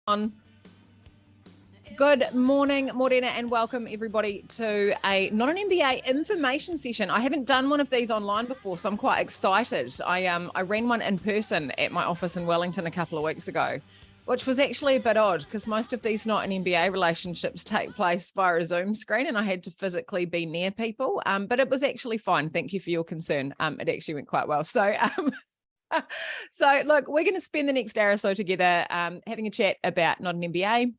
on. Good morning, Morena, and welcome everybody to a Not An MBA information session. I haven't done one of these online before, so I'm quite excited. I ran one in person at my office in Wellington a couple of weeks ago, which was actually a bit odd because most of these Not An MBA relationships take place via a Zoom screen, and I had to physically be near people. But it was actually fine. Thank you for your concern. It actually went quite well. So So look, we're going to spend the next hour or so together having a chat about Not An MBA.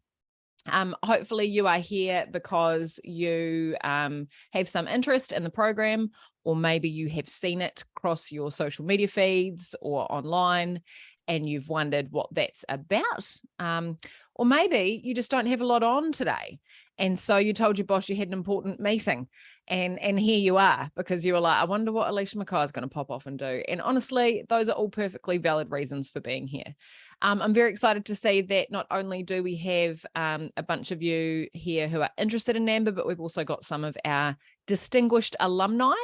Hopefully you are here because you have some interest in the program, or maybe you have seen it across your social media feeds or online and you've wondered what that's about. Or maybe you just don't have a lot on today. And so you told your boss you had an important meeting. And here you are, because you were like, I wonder what Alicia McKay is going to pop off and do. And honestly, those are all perfectly valid reasons for being here. I'm very excited to see that not only do we have a bunch of you here who are interested in naMBA, but we've also got some of our distinguished alumni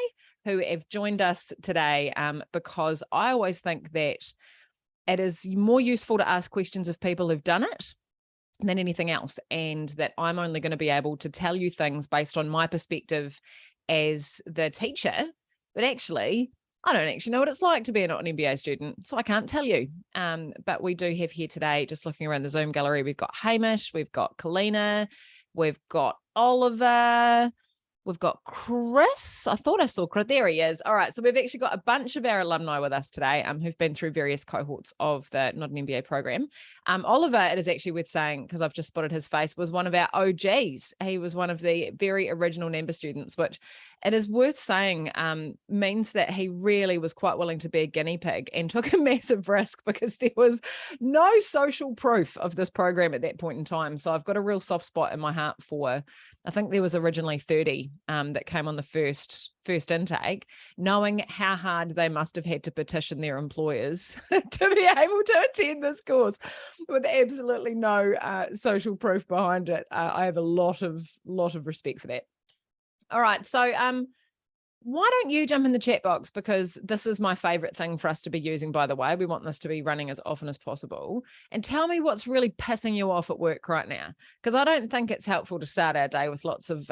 who have joined us today, because I always think that it is more useful to ask questions of people who've done it than anything else, and that I'm only going to be able to tell you things based on my perspective as the teacher, but actually I don't actually know what it's like to be a Not An MBA student, so I can't tell you. But we do have here today, just looking around the Zoom gallery, we've got Hamish, we've got Kalena, we've got Oliver, we've got Chris. I thought I saw Chris. There he is. All right. So we've actually got a bunch of our alumni with us today who've been through various cohorts of the Not An MBA program. Oliver, it is actually worth saying, because I've just spotted his face, was one of our OGs. He was one of the very original naMBA students, which it is worth saying means that he really was quite willing to be a guinea pig and took a massive risk, because there was no social proof of this program at that point in time. So I've got a real soft spot in my heart for, I think there was originally 30 that came on the first intake, knowing how hard they must have had to petition their employers to be able to attend this course with absolutely no social proof behind it. I have a lot of respect for that. All right, so why don't you jump in the chat box, because this is my favorite thing for us to be using, by the way. We want this to be running as often as possible. And tell me what's really pissing you off at work right now, because I don't think it's helpful to start our day with lots of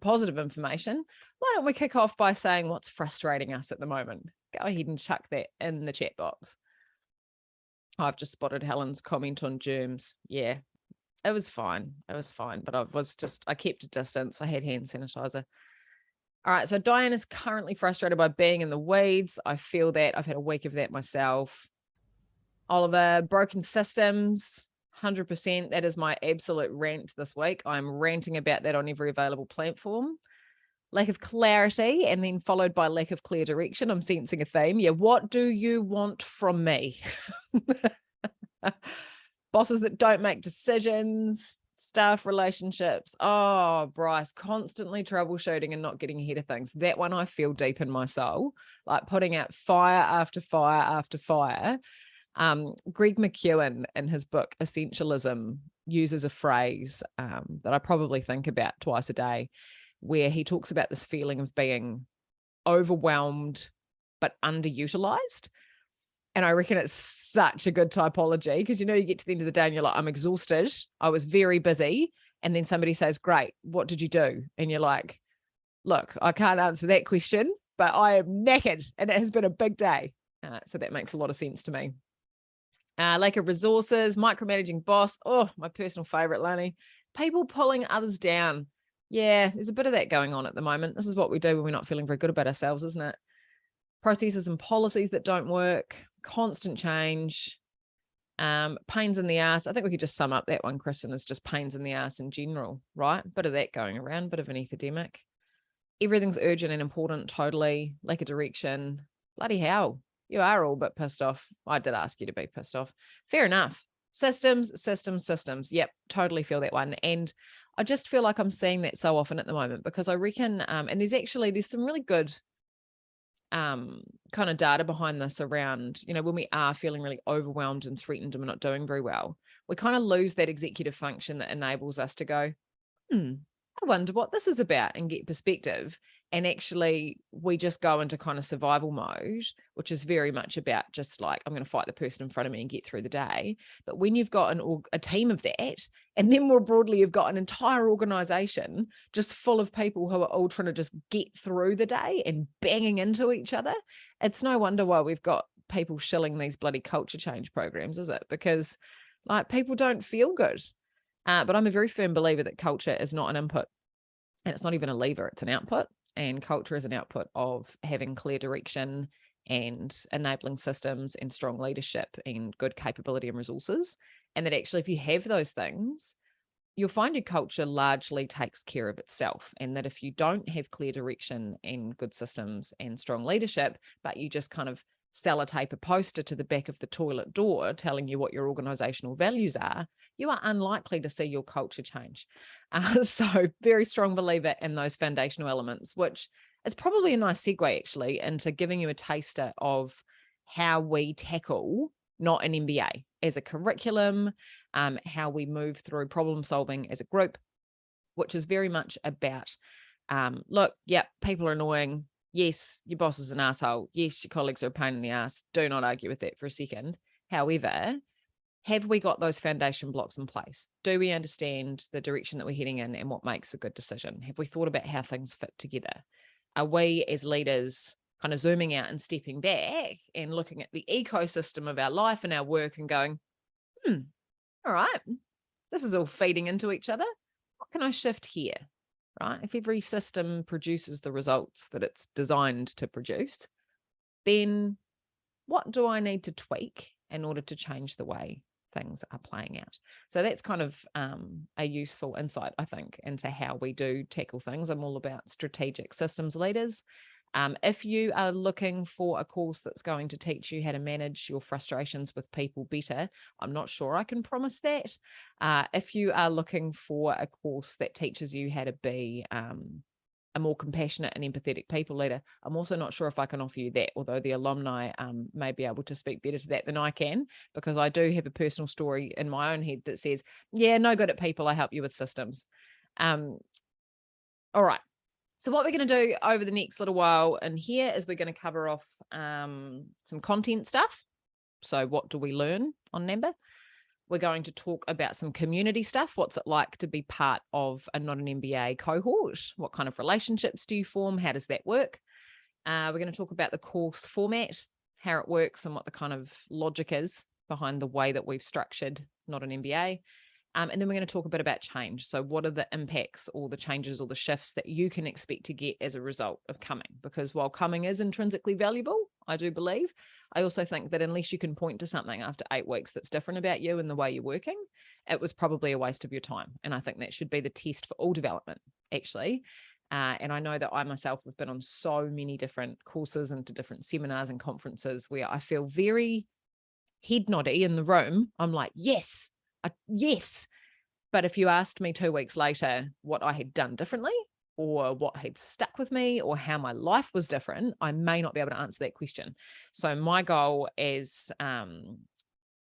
positive information. Why don't we kick off by saying what's frustrating us at the moment? Go ahead and chuck that in the chat box. Oh, I've just spotted Helen's comment on germs. Yeah, it was fine. It was fine, but I kept a distance. I had hand sanitizer. All right, so Diane is currently frustrated by being in the weeds. I feel that. I've had a week of that myself. Oliver, broken systems, 100%. That is my absolute rant this week. I'm ranting about that on every available platform. Lack of clarity, and then followed by lack of clear direction. I'm sensing a theme. Yeah, what do you want from me? Bosses that don't make decisions, staff relationships. Oh, Bryce, constantly troubleshooting and not getting ahead of things. That one I feel deep in my soul, like putting out fire after fire after fire. Greg McKeown, in his book Essentialism, uses a phrase that I probably think about twice a day, where he talks about this feeling of being overwhelmed but underutilized. And I reckon it's such a good typology, because, you know, you get to the end of the day and you're like, I'm exhausted. I was very busy. And then somebody says, great, what did you do? And you're like, look, I can't answer that question, but I am knackered and it has been a big day. So that makes a lot of sense to me. Lack of resources, micromanaging boss. Oh, my personal favorite, Lani. People pulling others down. Yeah, there's a bit of that going on at the moment. This is what we do when we're not feeling very good about ourselves, isn't it? Processes and policies that don't work, constant change, pains in the ass. I think we could just sum up that one, Kristen, as just pains in the ass in general, right? Bit of that going around, bit of an epidemic. Everything's urgent and important, totally. Lack of direction. Bloody hell, you are all a bit pissed off. I did ask you to be pissed off. Fair enough. Systems. Yep, totally feel that one. And I just feel like I'm seeing that so often at the moment, because I reckon, and there's some really good kind of data behind this around, you know, when we are feeling really overwhelmed and threatened and we're not doing very well, we kind of lose that executive function that enables us to go, I wonder what this is about, and get perspective. And actually, we just go into kind of survival mode, which is very much about just like, I'm going to fight the person in front of me and get through the day. But when you've got a team of that, and then more broadly, you've got an entire organization just full of people who are all trying to just get through the day and banging into each other, it's no wonder why we've got people shilling these bloody culture change programs, is it? Because like people don't feel good. But I'm a very firm believer that culture is not an input, and it's not even a lever, it's an output. And culture is an output of having clear direction and enabling systems and strong leadership and good capability and resources. And that actually, if you have those things, you'll find your culture largely takes care of itself. And that if you don't have clear direction and good systems and strong leadership, but you just kind of sellotape a poster to the back of the toilet door telling you what your organizational values are, you are unlikely to see your culture change. So very strong believer in those foundational elements, which is probably a nice segue actually into giving you a taster of how we tackle Not An MBA as a curriculum, how we move through problem solving as a group, which is very much about, look, yeah, people are annoying. Yes, your boss is an asshole. Yes, your colleagues are a pain in the ass. Do not argue with that for a second. However, have we got those foundation blocks in place? Do we understand the direction that we're heading in and what makes a good decision? Have we thought about how things fit together? Are we as leaders kind of zooming out and stepping back and looking at the ecosystem of our life and our work and going, all right, this is all feeding into each other. What can I shift here? Right? If every system produces the results that it's designed to produce, then what do I need to tweak in order to change the way things are playing out? So that's kind of a useful insight, I think, into how we do tackle things. I'm all about strategic systems leaders. If you are looking for a course that's going to teach you how to manage your frustrations with people better, I'm not sure I can promise that. If you are looking for a course that teaches you how to be a more compassionate and empathetic people leader, I'm also not sure if I can offer you that, although the alumni may be able to speak better to that than I can, because I do have a personal story in my own head that says, yeah, no good at people, I help you with systems. All right. So what we're going to do over the next little while in here is we're going to cover off some content stuff. So what do we learn on naMBA? We're going to talk about some community stuff. What's it like to be part of a Not An MBA cohort? What kind of relationships do you form? How does that work? We're going to talk about the course format, how it works, and what the kind of logic is behind the way that we've structured Not An MBA. And then we're going to talk a bit about change. So what are the impacts or the changes or the shifts that you can expect to get as a result of coming? Because while coming is intrinsically valuable, I do believe, I also think that unless you can point to something after 8 weeks that's different about you and the way you're working, it was probably a waste of your time. And I think that should be the test for all development, actually. And I know that I myself have been on so many different courses and to different seminars and conferences where I feel very head noddy in the room. I'm like, yes. Yes. But if you asked me 2 weeks later what I had done differently or what had stuck with me or how my life was different, I may not be able to answer that question. So my goal as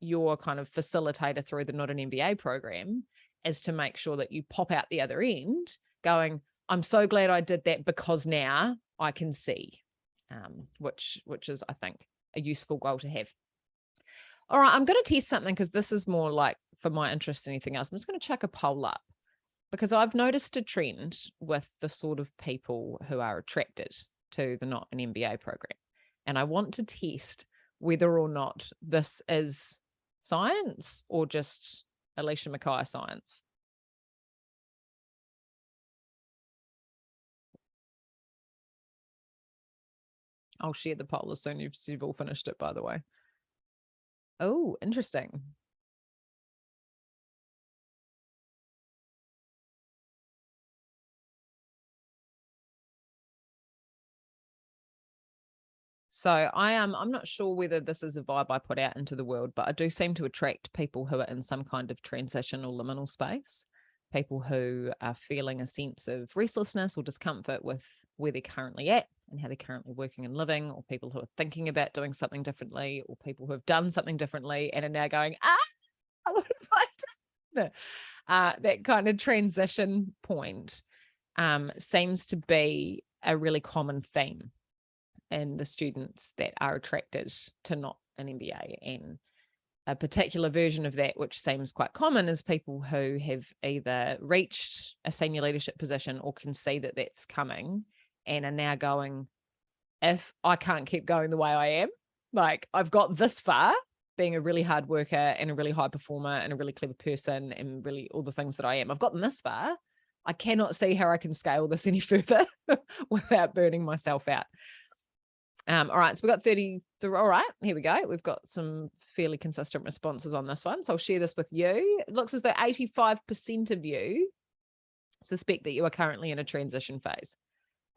your kind of facilitator through the Not An MBA program is to make sure that you pop out the other end going, I'm so glad I did that because now I can see, which is, I think, a useful goal to have. All right, I'm going to test something because this is more like for my interest than anything else. I'm just going to chuck a poll up because I've noticed a trend with the sort of people who are attracted to the Not An MBA program. And I want to test whether or not this is science or just Alicia McKay science. I'll share the poll as soon as you've all finished it, by the way. Oh, interesting. So I'm not sure whether this is a vibe I put out into the world, but I do seem to attract people who are in some kind of transition or liminal space, people who are feeling a sense of restlessness or discomfort with where they're currently at and how they're currently working and living, or people who are thinking about doing something differently, or people who have done something differently and are now going, what have I done? That kind of transition point seems to be a really common theme in the students that are attracted to Not An MBA. And a particular version of that, which seems quite common, is people who have either reached a senior leadership position or can see that that's coming and are now going, if I can't keep going the way I am, like I've got this far, being a really hard worker and a really high performer and a really clever person and really all the things that I am, I've gotten this far. I cannot see how I can scale this any further without burning myself out. All right, so we've got 30. All right, here we go. We've got some fairly consistent responses on this one. So I'll share this with you. It looks as though 85% of you suspect that you are currently in a transition phase.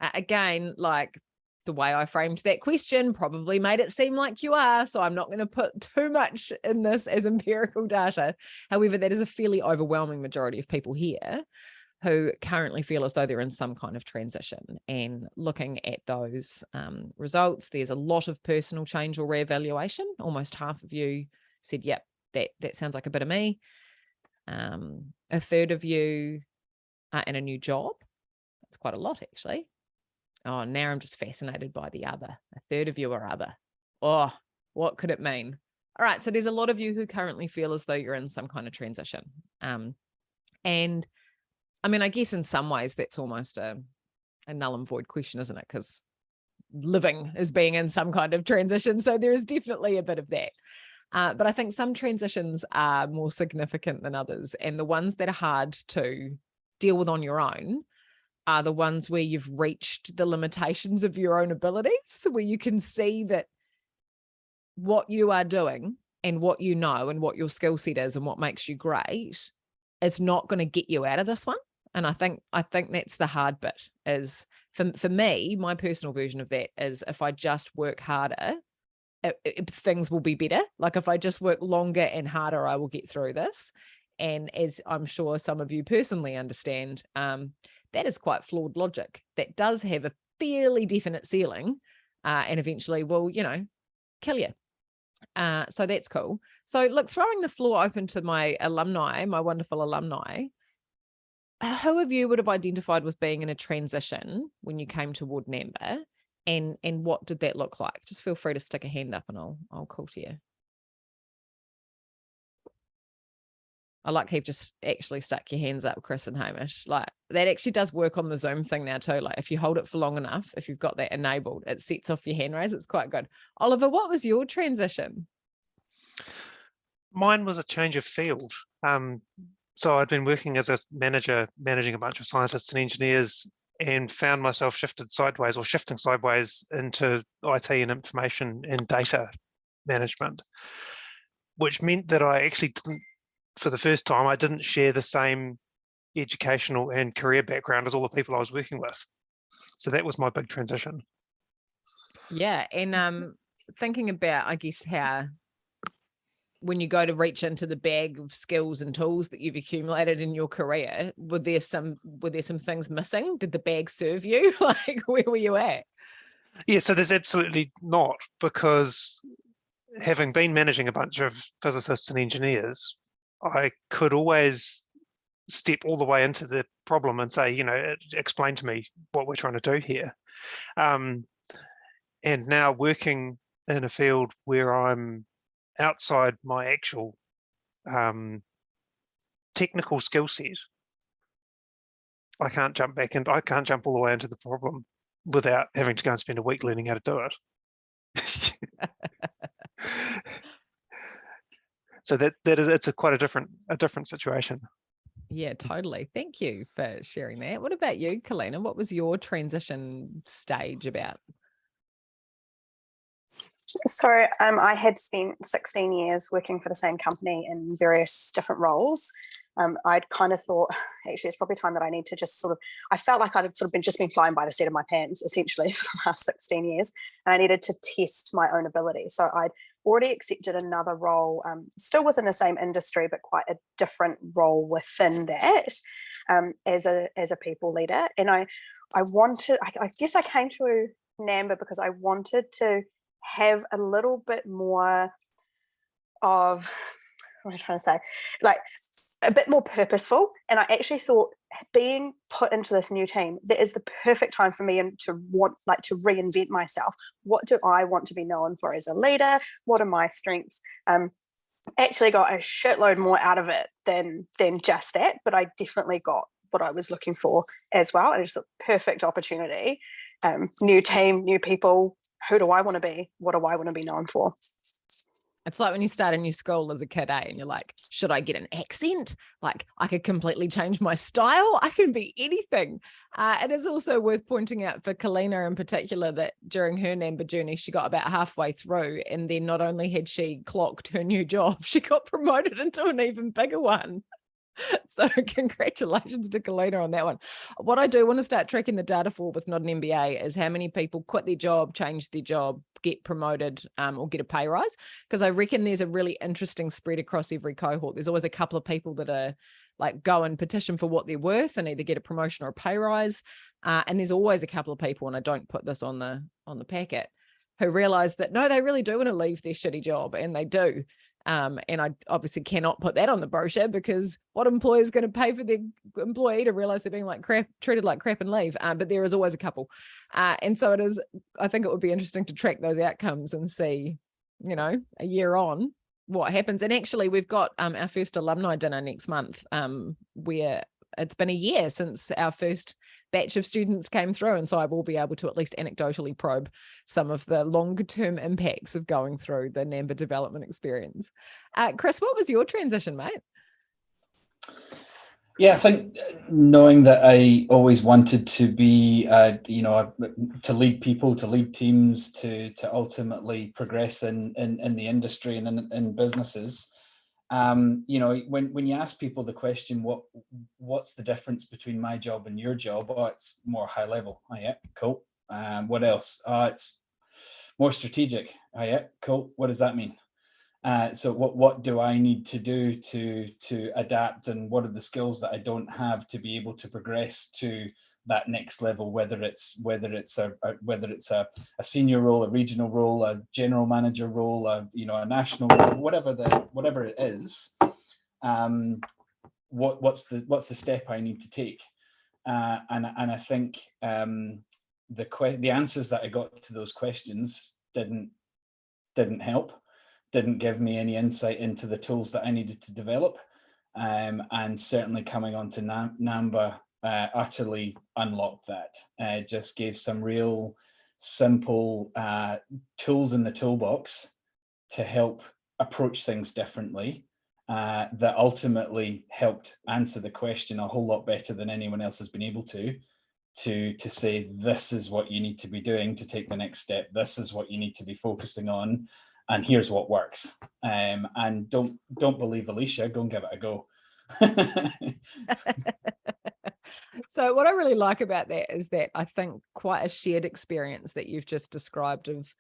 Again, like the way I framed that question probably made it seem like you are. So I'm not going to put too much in this as empirical data. However, that is a fairly overwhelming majority of people here who currently feel as though they're in some kind of transition. And looking at those results, there's a lot of personal change or reevaluation. Almost half of you said, yep, that sounds like a bit of me. A third of you are in a new job. That's quite a lot, actually. Oh, now I'm just fascinated by the other. A third of you are other. Oh, what could it mean? All right, so there's a lot of you who currently feel as though you're in some kind of transition. And I mean, I guess in some ways that's almost a null and void question, isn't it? Because living is being in some kind of transition. So there is definitely a bit of that. But I think some transitions are more significant than others. And the ones that are hard to deal with on your own are the ones where you've reached the limitations of your own abilities, where you can see that what you are doing and what you know and what your skill set is and what makes you great is not going to get you out of this one. And I think that's the hard bit is for me, my personal version of that is if I just work harder, things will be better. Like if I just work longer and harder, I will get through this. And as I'm sure some of you personally understand, that is quite flawed logic. That does have a fairly definite ceiling and eventually will, kill you. So that's cool. So look, throwing the floor open to my alumni, my wonderful alumni, who of you would have identified with being in a transition when you came toward naMBA, and what did that look like? Just feel free to stick a hand up and I'll call to you. I like how you've just actually stuck your hands up, Chris and Hamish. Like that actually does work on the Zoom thing now too. Like if you hold it for long enough, if you've got that enabled, it sets off your hand raise. It's quite good. Oliver, what was your transition? Mine was a change of field. So I'd been working as a manager, managing a bunch of scientists and engineers, and found myself shifting sideways into IT and information and data management, which meant that I actually didn't, for the first time, I didn't share the same educational and career background as all the people I was working with. So that was my big transition. Yeah, and thinking about, I guess, how when you go to reach into the bag of skills and tools that you've accumulated in your career, were there some things missing? Did the bag serve you? Like, where were you at? Yeah, so there's absolutely not, because having been managing a bunch of physicists and engineers, I could always step all the way into the problem and say, explain to me what we're trying to do here. And now working in a field where I'm outside my actual technical skill set, I can't jump all the way into the problem without having to go and spend a week learning how to do it. So it's quite a different situation. Yeah, totally. Thank you for sharing that. What about you, Kalena? What was your transition stage about? So I had spent 16 years working for the same company in various different roles. I'd kind of thought, actually, it's probably time that I need to just I felt like I'd sort of just been flying by the seat of my pants, essentially, for the last 16 years. And I needed to test my own ability. So I'd already accepted another role, still within the same industry, but quite a different role within that, as a people leader. And I guess I came to naMBA because I wanted to have a little bit more of, what am I trying to say? Like, a bit more purposeful. And I actually thought, being put into this new team, that is the perfect time for me and to reinvent myself. What do I want to be known for as a leader? What are my strengths? Actually got a shitload more out of it than just that, but I definitely got what I was looking for as well. And it's a perfect opportunity. New team, new people. Who do I want to be? What do I want to be known for? It's like when you start a new school as a kid, and you're like, should I get an accent? Like, I could completely change my style. I can be anything. It is also worth pointing out for Kalena in particular that during her NAMBA journey, she got about halfway through, and then not only had she clocked her new job, she got promoted into an even bigger one. So congratulations to Kalena on that one. What I do want to start tracking the data for with Not An MBA is how many people quit their job, change their job, get promoted, or get a pay rise. Because I reckon there's a really interesting spread across every cohort. There's always a couple of people that are like go and petition for what they're worth and either get a promotion or a pay rise. And there's always a couple of people, and I don't put this on the packet, who realize that no, they really do want to leave their shitty job, and they do. And I obviously cannot put that on the brochure, because what employer is going to pay for their employee to realize they're being like crap, treated like crap, and leave? But there is always a couple. And so it is, I think it would be interesting to track those outcomes and see, a year on what happens. And actually we've got our first alumni dinner next month, where it's been a year since our first batch of students came through. And so I will be able to at least anecdotally probe some of the longer term impacts of going through the NAMBA development experience. Chris, what was your transition, mate? Yeah, I think knowing that I always wanted to be, to lead people, to lead teams, to ultimately progress in the industry and in businesses. When you ask people the question, what's the difference between my job and your job? Oh, it's more high level. Oh yeah, cool. What else? Oh, it's more strategic. Oh yeah, cool. What does that mean? So what do I need to do to adapt, and what are the skills that I don't have to be able to progress to that next level, whether it's a senior role, a regional role, a general manager role, a national role, whatever it is. What's the step I need to take? And I think the answers that I got to those questions didn't help, didn't give me any insight into the tools that I needed to develop, and certainly coming onto naMBA utterly unlocked that. Just gave some real simple tools in the toolbox to help approach things differently, that ultimately helped answer the question a whole lot better than anyone else has been able to say, this is what you need to be doing to take the next step, this is what you need to be focusing on, and here's what works. And don't believe Alicia, go and give it a go. So what I really like about that is that I think quite a shared experience that you've just described of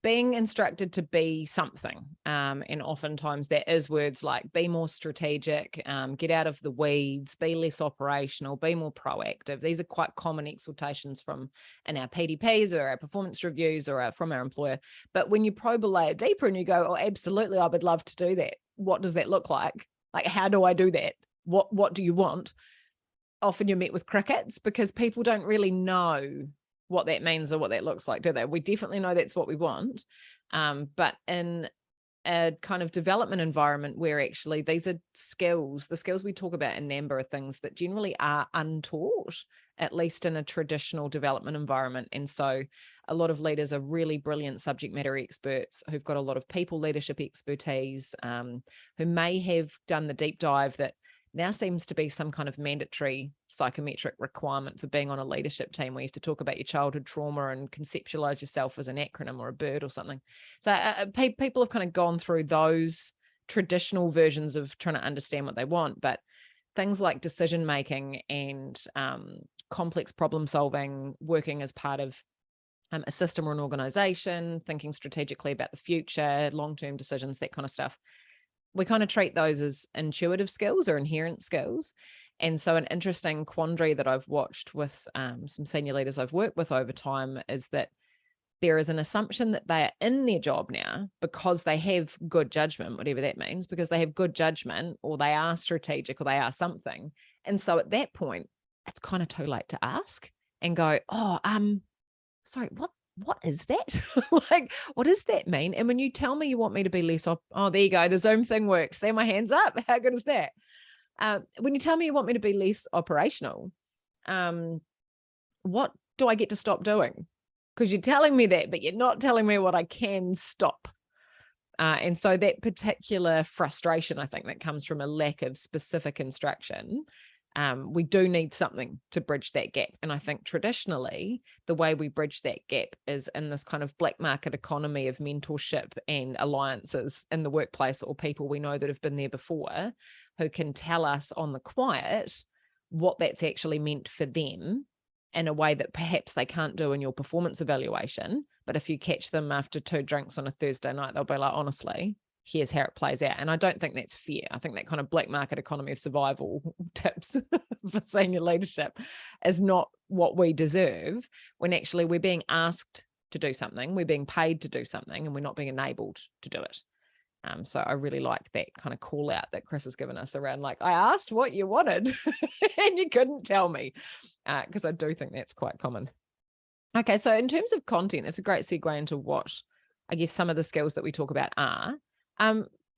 being instructed to be something. And oftentimes that is words like be more strategic, get out of the weeds, be less operational, be more proactive. These are quite common exhortations in our PDPs or our performance reviews or from our employer. But when you probe a layer deeper and you go, oh, absolutely, I would love to do that. What does that look like? Like, how do I do that? What do you want? Often you're met with crickets, because people don't really know what that means or what that looks like, do they? We definitely know that's what we want. But in a kind of development environment where actually these are skills, the skills we talk about in NAMBA are things that generally are untaught, at least in a traditional development environment. And so a lot of leaders are really brilliant subject matter experts who've got a lot of people leadership expertise, who may have done the deep dive that now seems to be some kind of mandatory psychometric requirement for being on a leadership team, where you have to talk about your childhood trauma and conceptualize yourself as an acronym or a bird or something. So people have kind of gone through those traditional versions of trying to understand what they want, but things like decision making and complex problem solving, working as part of a system or an organization, thinking strategically about the future, long-term decisions, that kind of stuff. We kind of treat those as intuitive skills or inherent skills. And so an interesting quandary that I've watched with some senior leaders I've worked with over time is that there is an assumption that they are in their job now because they have good judgment, whatever that means, because they have good judgment, or they are strategic, or they are something. And so at that point, it's kind of too late to ask and go, oh, sorry, what is that? Like, what does that mean? And when you tell me you want me to be less, oh, there you go, the Zoom thing works. See my hands up. How good is that? When you tell me you want me to be less operational, what do I get to stop doing? Because you're telling me that, but you're not telling me what I can stop. And so that particular frustration, I think, that comes from a lack of specific instruction, we do need something to bridge that gap. And I think traditionally, the way we bridge that gap is in this kind of black market economy of mentorship and alliances in the workplace, or people we know that have been there before, who can tell us on the quiet what that's actually meant for them in a way that perhaps they can't do in your performance evaluation. But if you catch them after 2 drinks on a Thursday night, they'll be like, honestly, here's how it plays out. And I don't think that's fair. I think that kind of black market economy of survival tips for senior leadership is not what we deserve, when actually we're being asked to do something, we're being paid to do something, and we're not being enabled to do it. So I really like that kind of call out that Chris has given us around, like, I asked what you wanted and you couldn't tell me, because I do think that's quite common. Okay, so in terms of content, it's a great segue into what I guess some of the skills that we talk about are.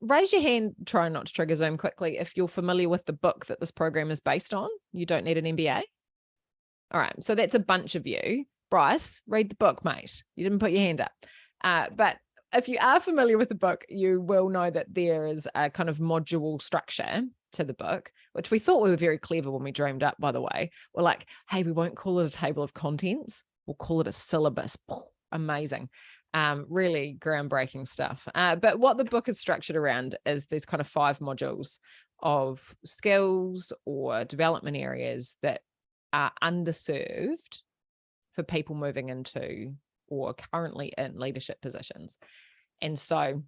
Raise your hand, try not to trigger Zoom quickly, if you're familiar with the book that this program is based on. You Don't Need an MBA. All right, so that's a bunch of you. Bryce, read the book, mate. You didn't put your hand up. But if you are familiar with the book, you will know that there is a kind of module structure to the book, which we thought we were very clever when we dreamed up, by the way. We're like, hey, we won't call it a table of contents. We'll call it a syllabus. Amazing. Really groundbreaking stuff. But what the book is structured around is there's kind of 5 modules of skills or development areas that are underserved for people moving into or currently in leadership positions. And so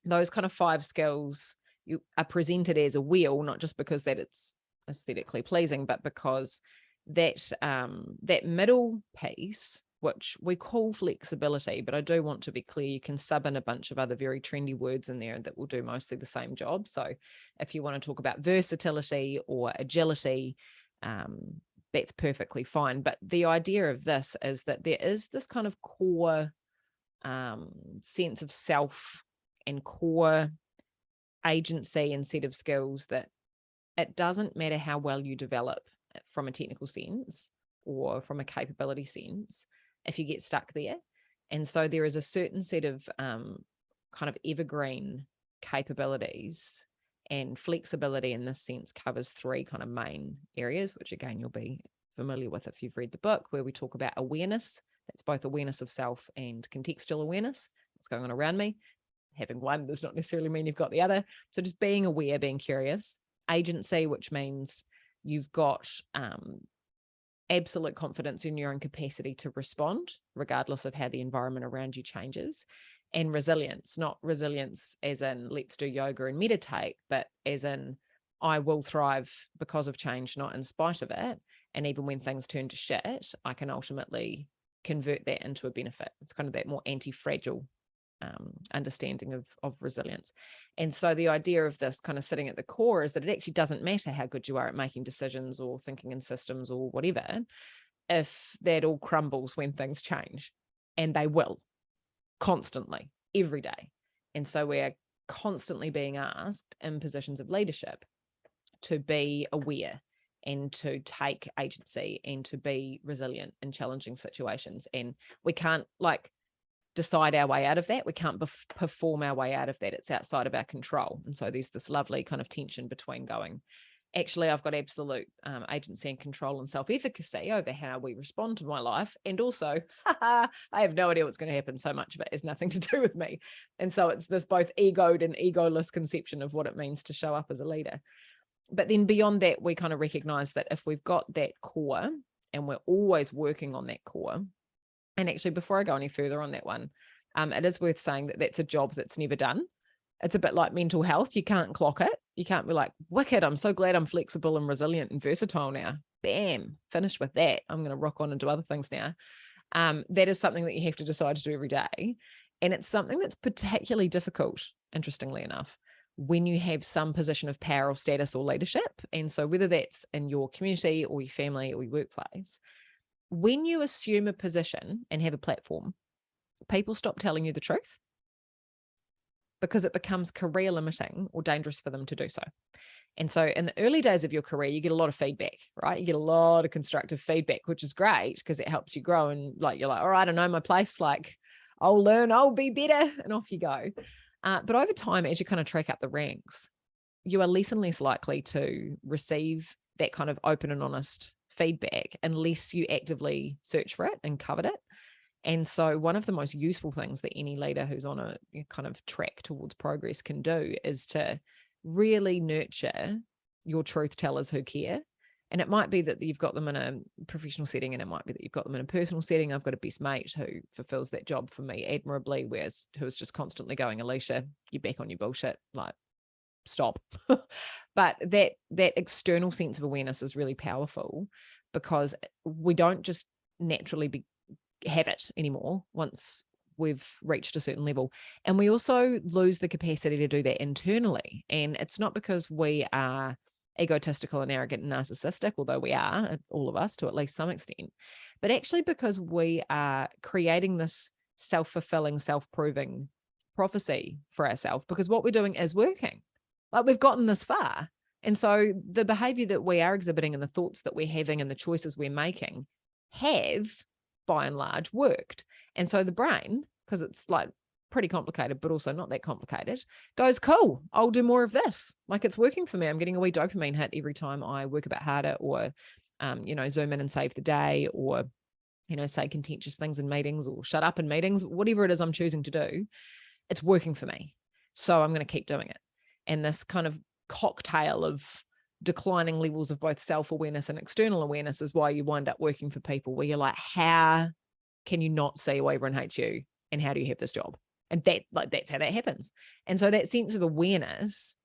those kind of 5 skills you are presented as a wheel, not just because that it's aesthetically pleasing, but because that that middle piece, which we call flexibility, but I do want to be clear, you can sub in a bunch of other very trendy words in there that will do mostly the same job. So if you want to talk about versatility or agility, that's perfectly fine. But the idea of this is that there is this kind of core sense of self and core agency and set of skills that it doesn't matter how well you develop from a technical sense or from a capability sense if you get stuck there. And so there is a certain set of kind of evergreen capabilities, and flexibility in this sense covers 3 kind of main areas, which again, you'll be familiar with if you've read the book, where we talk about awareness. That's both awareness of self and contextual awareness. What's going on around me? Having one does not necessarily mean you've got the other. So just being aware, being curious. Agency, which means you've got absolute confidence in your own capacity to respond, regardless of how the environment around you changes. And resilience, not resilience as in let's do yoga and meditate, but as in I will thrive because of change, not in spite of it. And even when things turn to shit, I can ultimately convert that into a benefit. It's kind of that more anti-fragile understanding of resilience. And so the idea of this kind of sitting at the core is that it actually doesn't matter how good you are at making decisions or thinking in systems or whatever, if that all crumbles when things change. And they will, constantly, every day. And so we're constantly being asked in positions of leadership to be aware and to take agency and to be resilient in challenging situations. And we can't decide our way out of that. We can't perform our way out of that. It's outside of our control. And so there's this lovely kind of tension between going, actually, I've got absolute agency and control and self-efficacy over how we respond to my life. And also, I have no idea what's going to happen. So much of it has nothing to do with me. And so it's this both egoed and egoless conception of what it means to show up as a leader. But then beyond that, we kind of recognize that if we've got that core and we're always working on that core, and actually before I go any further on that one, it is worth saying that that's a job that's never done. It's a bit like mental health. You can't clock it. You can't be like, wicked, I'm so glad I'm flexible and resilient and versatile now. Bam, finished with that. I'm going to rock on and do other things now. That is something that you have to decide to do every day. And it's something that's particularly difficult, interestingly enough, when you have some position of power or status or leadership. And so whether that's in your community or your family or your workplace, when you assume a position and have a platform, people stop telling you the truth because it becomes career limiting or dangerous for them to do so. And so in the early days of your career, you get a lot of feedback, right? You get a lot of constructive feedback, which is great because it helps you grow. And like, you're like, all right, I know my place. Like, I'll learn, I'll be better, and off you go. But over time, as you kind of track up the ranks, you are less and less likely to receive that kind of open and honest feedback unless you actively search for it and covet it. And so one of the most useful things that any leader who's on a kind of track towards progress can do is to really nurture your truth tellers who care. And it might be that you've got them in a professional setting, and it might be that you've got them in a personal setting. I've got a best mate who fulfills that job for me admirably, who is just constantly going, Alicia, you're back on your bullshit, like, stop. But that external sense of awareness is really powerful because we don't just naturally have it anymore once we've reached a certain level. And we also lose the capacity to do that internally. And it's not because we are egotistical and arrogant and narcissistic, although we are, all of us, to at least some extent, but actually because we are creating this self-fulfilling, self-proving prophecy for ourselves, because what we're doing is working. Like, we've gotten this far. And so the behavior that we are exhibiting and the thoughts that we're having and the choices we're making have, by and large, worked. And so the brain, because it's like pretty complicated, but also not that complicated, goes, cool, I'll do more of this. Like, it's working for me. I'm getting a wee dopamine hit every time I work a bit harder or, zoom in and save the day, or, say contentious things in meetings, or shut up in meetings, whatever it is I'm choosing to do, it's working for me. So I'm going to keep doing it. And this kind of cocktail of declining levels of both self-awareness and external awareness is why you wind up working for people where you're like, how can you not see why everyone hates you? And how do you have this job? And that's how that happens. And so that sense of awareness,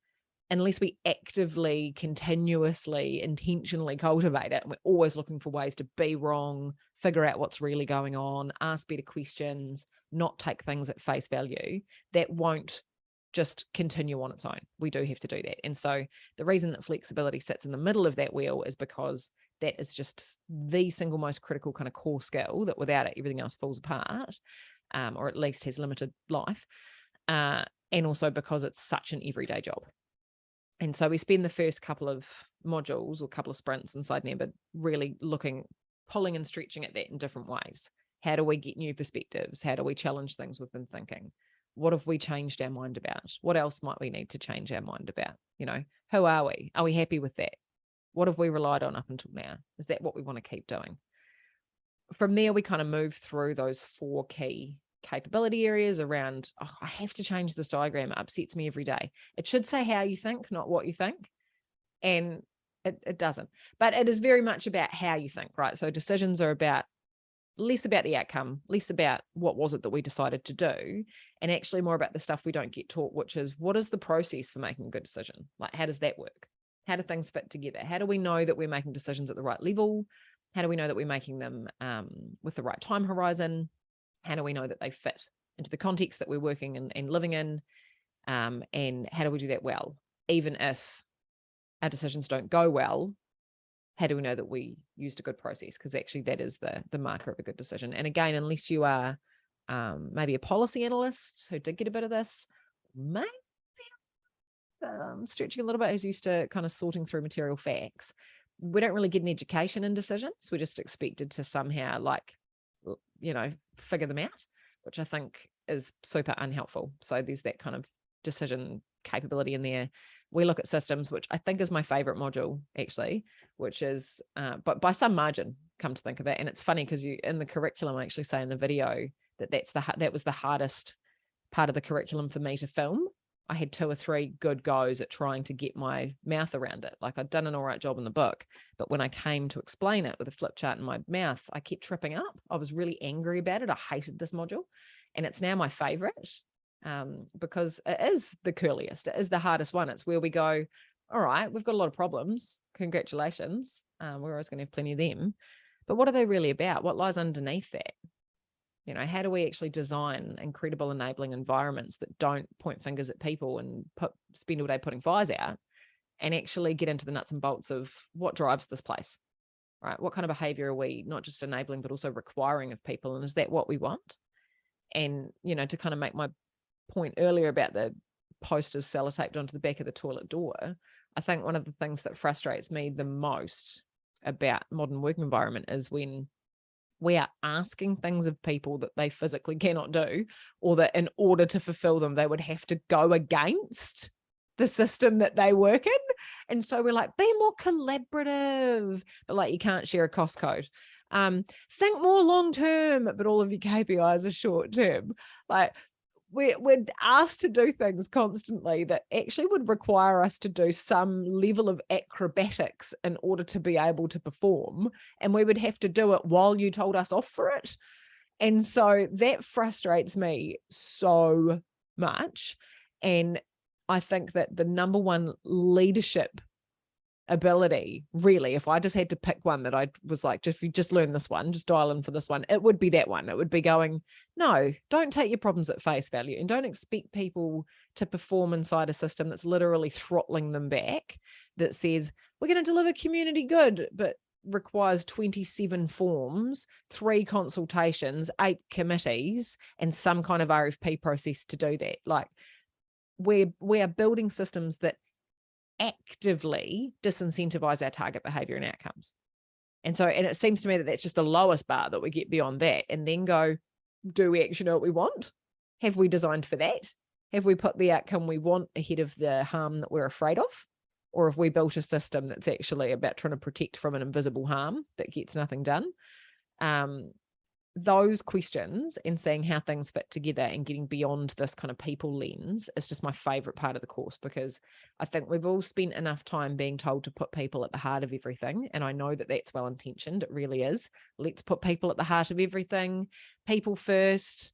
unless we actively, continuously, intentionally cultivate it, and we're always looking for ways to be wrong, figure out what's really going on, ask better questions, not take things at face value, that won't just continue on its own. We do have to do that. And so the reason that flexibility sits in the middle of that wheel is because that is just the single most critical kind of core skill that without it, everything else falls apart, or at least has limited life. And also because it's such an everyday job. And so we spend the first couple of modules or couple of sprints inside naMBA really pulling and stretching at that in different ways. How do we get new perspectives? How do we challenge things we've been thinking? What have we changed our mind about? What else might we need to change our mind about? Who are we? Are we happy with that? What have we relied on up until now? Is that what we want to keep doing? From there, we kind of move through those 4 key capability areas around, I have to change this diagram. It upsets me every day. It should say how you think, not what you think. And it doesn't. But it is very much about how you think, right? So decisions are less about the outcome, less about what was it that we decided to do, and actually more about the stuff we don't get taught, which is, what is the process for making a good decision? Like, how does that work? How do things fit together? How do we know that we're making decisions at the right level? How do we know that we're making them with the right time horizon? How do we know that they fit into the context that we're working and living in? And how do we do that well? Even if our decisions don't go well, how do we know that we used a good process? Because actually that is the marker of a good decision. And again, unless you are maybe a policy analyst who did get a bit of this, maybe stretching a little bit, who's used to kind of sorting through material facts, we don't really get an education in decisions. We're just expected to somehow figure them out, which I think is super unhelpful. So there's that kind of decision capability in there. We look at systems, which I think is my favorite module, actually, which is, but by some margin, come to think of it. And it's funny because in the curriculum, I actually say in the video that was the hardest part of the curriculum for me to film. I had 2 or 3 good goes at trying to get my mouth around it. Like, I'd done an all right job in the book, but when I came to explain it with a flip chart in my mouth, I kept tripping up. I was really angry about it. I hated this module, and it's now my favorite. Because it is the curliest, it is the hardest one. It's where we go, all right, we've got a lot of problems. Congratulations. We're always going to have plenty of them. But what are they really about? What lies underneath that? How do we actually design incredible enabling environments that don't point fingers at people and spend all day putting fires out, and actually get into the nuts and bolts of what drives this place, right? What kind of behavior are we not just enabling, but also requiring of people? And is that what we want? And, to kind of make my point earlier about the posters sellotaped onto the back of the toilet door, I think one of the things that frustrates me the most about modern working environment is when we are asking things of people that they physically cannot do, or that in order to fulfill them, they would have to go against the system that they work in. And so we're like, be more collaborative, but like, you can't share a cost code. Think more long-term, but all of your KPIs are short-term. Like, we're asked to do things constantly that actually would require us to do some level of acrobatics in order to be able to perform. And we would have to do it while you told us off for it. And so that frustrates me so much. And I think that the number one leadership ability, really, if I just had to pick one that I was like, if you just learn this one, just dial in for this one, it would be that one. It would be going, no, don't take your problems at face value, and don't expect people to perform inside a system that's literally throttling them back, that says, we're going to deliver community good, but requires 27 forms, 3 consultations, 8 committees, and some kind of RFP process to do that. Like, we are building systems that actively disincentivize our target behavior and outcomes. And it seems to me that that's just the lowest bar, that we get beyond that and then go, do we actually know what we want? Have we designed for that? Have we put the outcome we want ahead of the harm that we're afraid of? Or have we built a system that's actually about trying to protect from an invisible harm that gets nothing done? Those questions and seeing how things fit together and getting beyond this kind of people lens is just my favorite part of the course, because I think we've all spent enough time being told to put people at the heart of everything. And I know that that's well-intentioned. It really is. Let's put people at the heart of everything. People first.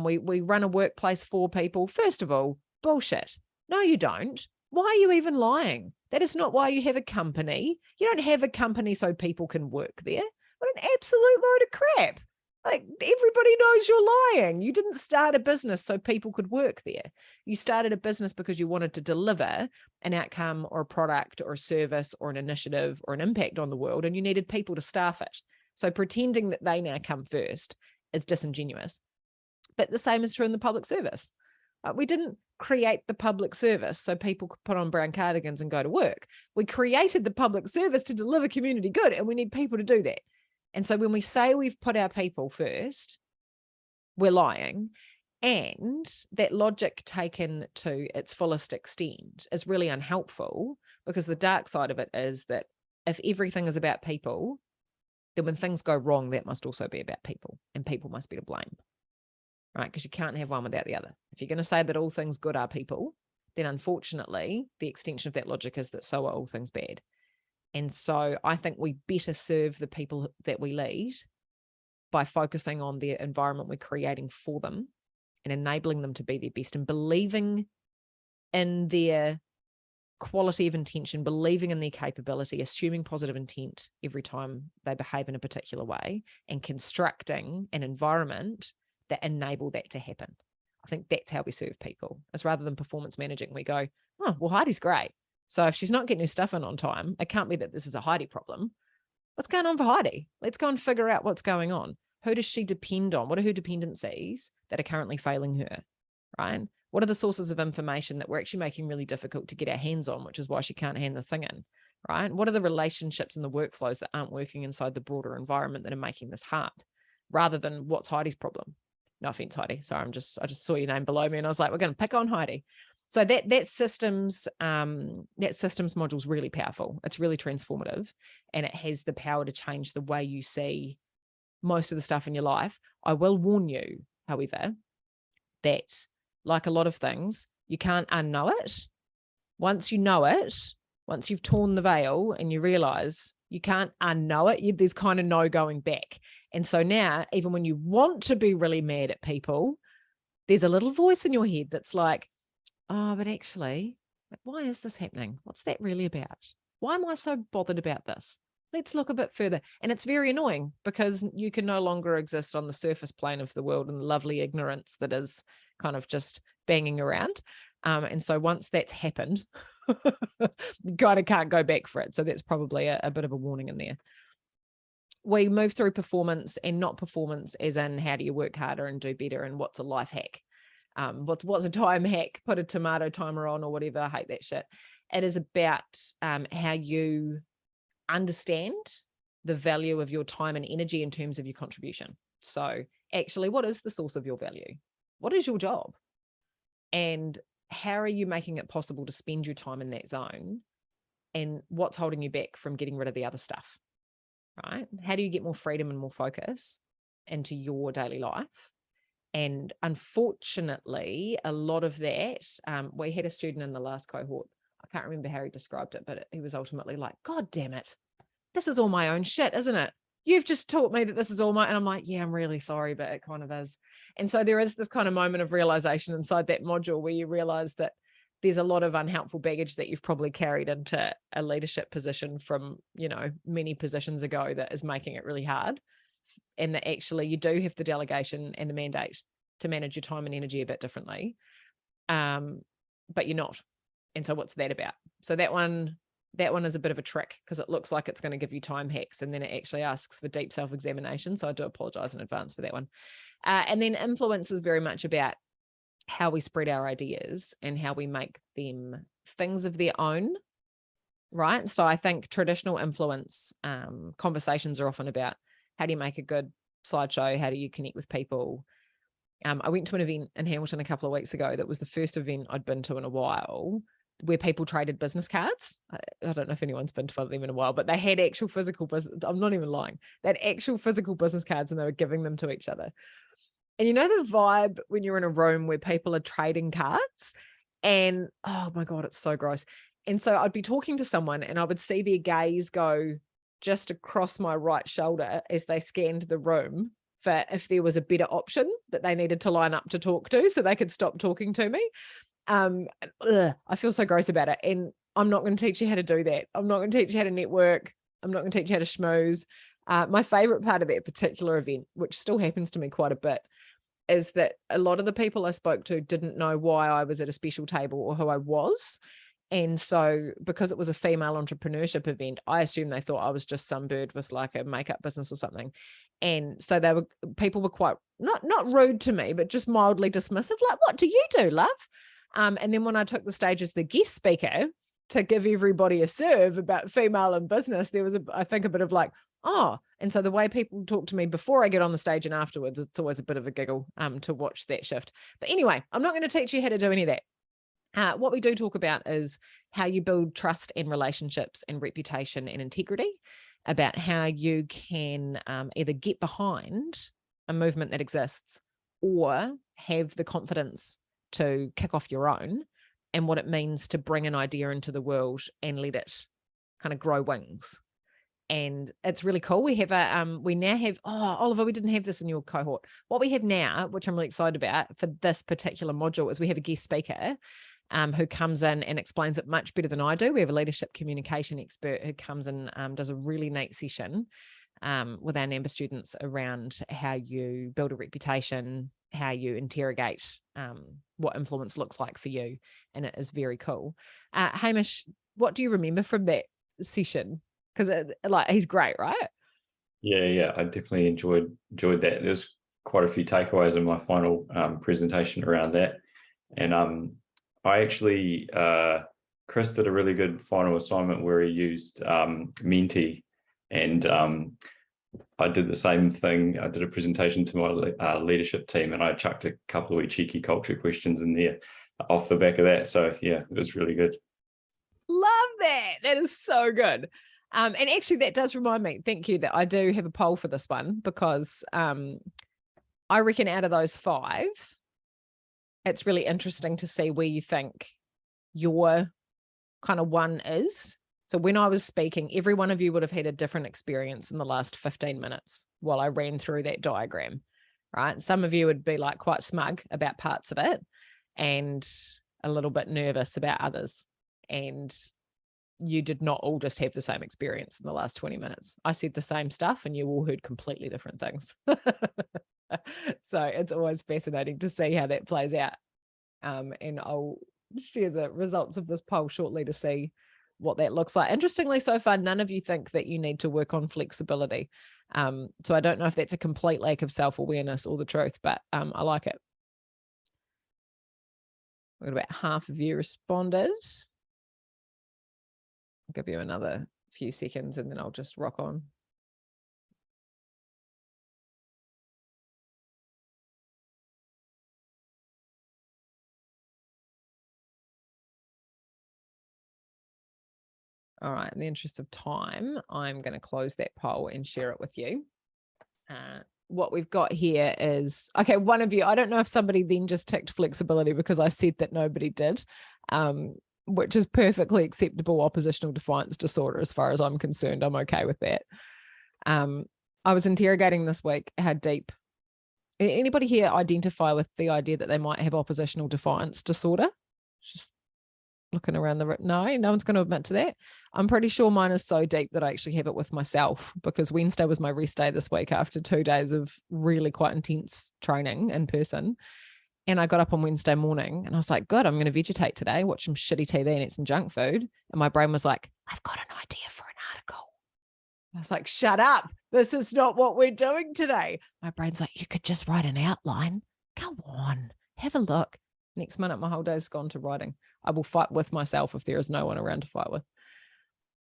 We run a workplace for people. First of all, bullshit. No, you don't. Why are you even lying? That is not why you have a company. You don't have a company so people can work there. What an absolute load of crap. Like, everybody knows you're lying. You didn't start a business so people could work there. You started a business because you wanted to deliver an outcome or a product or a service or an initiative or an impact on the world, and you needed people to staff it. So pretending that they now come first is disingenuous. But the same is true in the public service. We didn't create the public service so people could put on brown cardigans and go to work. We created the public service to deliver community good, and we need people to do that. And so when we say we've put our people first, we're lying. And that logic taken to its fullest extent is really unhelpful, because the dark side of it is that if everything is about people, then when things go wrong, that must also be about people, and people must be to blame, right? Because you can't have one without the other. If you're going to say that all things good are people, then unfortunately, the extension of that logic is that so are all things bad. And so I think we better serve the people that we lead by focusing on the environment we're creating for them and enabling them to be their best, and believing in their quality of intention, believing in their capability, assuming positive intent every time they behave in a particular way, and constructing an environment that enable that to happen. I think that's how we serve people. As rather than performance managing, we go, oh, well, Heidi's great. So if she's not getting her stuff in on time, it can't be that this is a Heidi problem. What's going on for Heidi? Let's go and figure out what's going on. Who does she depend on? What are her dependencies that are currently failing her, right? What are the sources of information that we're actually making really difficult to get our hands on, which is why she can't hand the thing in, right? What are the relationships and the workflows that aren't working inside the broader environment that are making this hard, rather than what's Heidi's problem? No offense, Heidi. Sorry, I just saw your name below me and I was like, we're going to pick on Heidi. So that systems module is really powerful. It's really transformative, and it has the power to change the way you see most of the stuff in your life. I will warn you, however, that like a lot of things, you can't unknow it. Once you know it, once you've torn the veil and you realize you can't unknow it, there's kind of no going back. And so now, even when you want to be really mad at people, there's a little voice in your head that's like, oh, but actually, why is this happening? What's that really about? Why am I so bothered about this? let's look a bit further. And it's very annoying because you can no longer exist on the surface plane of the world and the lovely ignorance that is kind of just banging around. And so once that's happened, you kind of can't go back for it. So that's probably a bit of a warning in there. We move through performance and not performance, as in how do you work harder and do better, and what's a life hack. What's a time hack? Put a tomato timer on or whatever. I hate that shit. It is about how you understand the value of your time and energy in terms of your contribution. So actually, what is the source of your value? What is your job? And how are you making it possible to spend your time in that zone? And what's holding you back from getting rid of the other stuff, right? How do you get more freedom and more focus into your daily life? And unfortunately, a lot of that, we had a student in the last cohort, I can't remember how he described it, but he was ultimately like, God damn it, this is all my own shit, isn't it? You've just taught me that this is all my, and I'm like, yeah, I'm really sorry, but it kind of is. And so there is this kind of moment of realization inside that module where you realize that there's a lot of unhelpful baggage that you've probably carried into a leadership position from, many positions ago that is making it really hard. And that actually you do have the delegation and the mandate to manage your time and energy a bit differently. But you're not. And so what's that about? So that one is a bit of a trick because it looks like it's going to give you time hacks, and then it actually asks for deep self-examination. So I do apologize in advance for that one. And then influence is very much about how we spread our ideas and how we make them things of their own, right? So I think traditional influence conversations are often about how do you make a good slideshow? How do you connect with people? I went to an event in Hamilton a couple of weeks ago that was the first event I'd been to in a while where people traded business cards. I don't know if anyone's been to one of them in a while, but they had actual physical business. I'm not even lying. They had actual physical business cards and they were giving them to each other. And you know the vibe when you're in a room where people are trading cards and, oh my God, it's so gross. And so I'd be talking to someone and I would see their gaze go just across my right shoulder as they scanned the room for if there was a better option that they needed to line up to talk to so they could stop talking to me. I feel so gross about it. And I'm not going to teach you how to do that. I'm not going to teach you how to network. I'm not going to teach you how to schmooze. My favorite part of that particular event, which still happens to me quite a bit, is that a lot of the people I spoke to didn't know why I was at a special table or who I was. And so because it was a female entrepreneurship event, I assumed they thought I was just some bird with like a makeup business or something. And so people were quite, not rude to me, but just mildly dismissive. Like, what do you do, love? And then when I took the stage as the guest speaker to give everybody a serve about female in business, there was I think a bit of like, oh, and so the way people talk to me before I get on the stage and afterwards, it's always a bit of a giggle to watch that shift. But anyway, I'm not going to teach you how to do any of that. What we do talk about is how you build trust and relationships and reputation and integrity, about how you can either get behind a movement that exists or have the confidence to kick off your own, and what it means to bring an idea into the world and let it kind of grow wings. And it's really cool. We have we now have, Oliver, we didn't have this in your cohort. What we have now, which I'm really excited about for this particular module, is we have a guest speaker who comes in and explains it much better than I do. We have a leadership communication expert who comes in, does a really neat session with our naMBA students around how you build a reputation, how you interrogate what influence looks like for you. And it is very cool. Hamish, what do you remember from that session? Because he's great, right? Yeah, I definitely enjoyed that. There's quite a few takeaways in my final presentation around that. And I actually, Chris did a really good final assignment where he used Menti, and I did the same thing. I did a presentation to my leadership team, and I chucked a couple of cheeky culture questions in there off the back of that. So yeah, it was really good. Love that. That is so good. And actually that does remind me, thank you, that I do have a poll for this one, because I reckon out of those 5, it's really interesting to see where you think your kind of one is. So when I was speaking, every one of you would have had a different experience in the last 15 minutes while I ran through that diagram, right? Some of you would be like quite smug about parts of it and a little bit nervous about others. And you did not all just have the same experience in the last 20 minutes. I said the same stuff and you all heard completely different things. So it's always fascinating to see how that plays out. And I'll share the results of this poll shortly to see what that looks like. Interestingly, so far, none of you think that you need to work on flexibility. So I don't know if that's a complete lack of self-awareness or the truth, but I like it. We've got about half of you responded. I'll give you another few seconds and then I'll just rock on. All right, in the interest of time, I'm going to close that poll and share it with you. What we've got here is, okay, one of you, I don't know if somebody then just ticked flexibility because I said that nobody did, which is perfectly acceptable oppositional defiance disorder as far as I'm concerned. I'm okay with that. I was interrogating this week how deep. Anybody here identify with the idea that they might have oppositional defiance disorder? Just looking around the room. No one's going to admit to that. I'm pretty sure mine is so deep that I actually have it with myself, because Wednesday was my rest day this week after 2 days of really quite intense training in person. And I got up on Wednesday morning and I was like, good, I'm going to vegetate today, watch some shitty TV and eat some junk food. And my brain was like, I've got an idea for an article. I was like, shut up. This is not what we're doing today. My brain's like, you could just write an outline. Go on, have a look. Next minute, my whole day's gone to writing. I will fight with myself if there is no one around to fight with.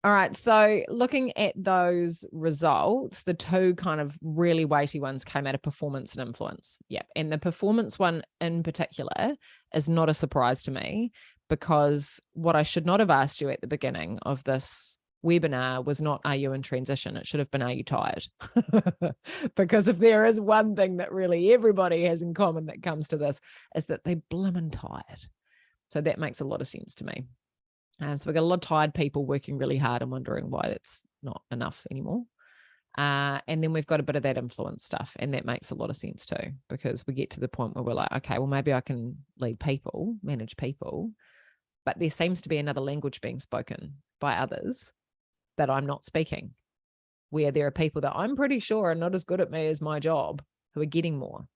All right, so looking at those results, the two kind of really weighty ones came out of performance and influence. Yep, and the performance one in particular is not a surprise to me, because what I should not have asked you at the beginning of this webinar was not, are you in transition? It should have been, are you tired? Because if there is one thing that really everybody has in common that comes to this, is that they're blimmin' tired. So that makes a lot of sense to me. So we've got a lot of tired people working really hard and wondering why it's not enough anymore. And then we've got a bit of that influence stuff, and that makes a lot of sense too, because we get to the point where we're like, okay, well, maybe I can lead people, manage people, but there seems to be another language being spoken by others that I'm not speaking, where there are people that I'm pretty sure are not as good at me as my job, who are getting more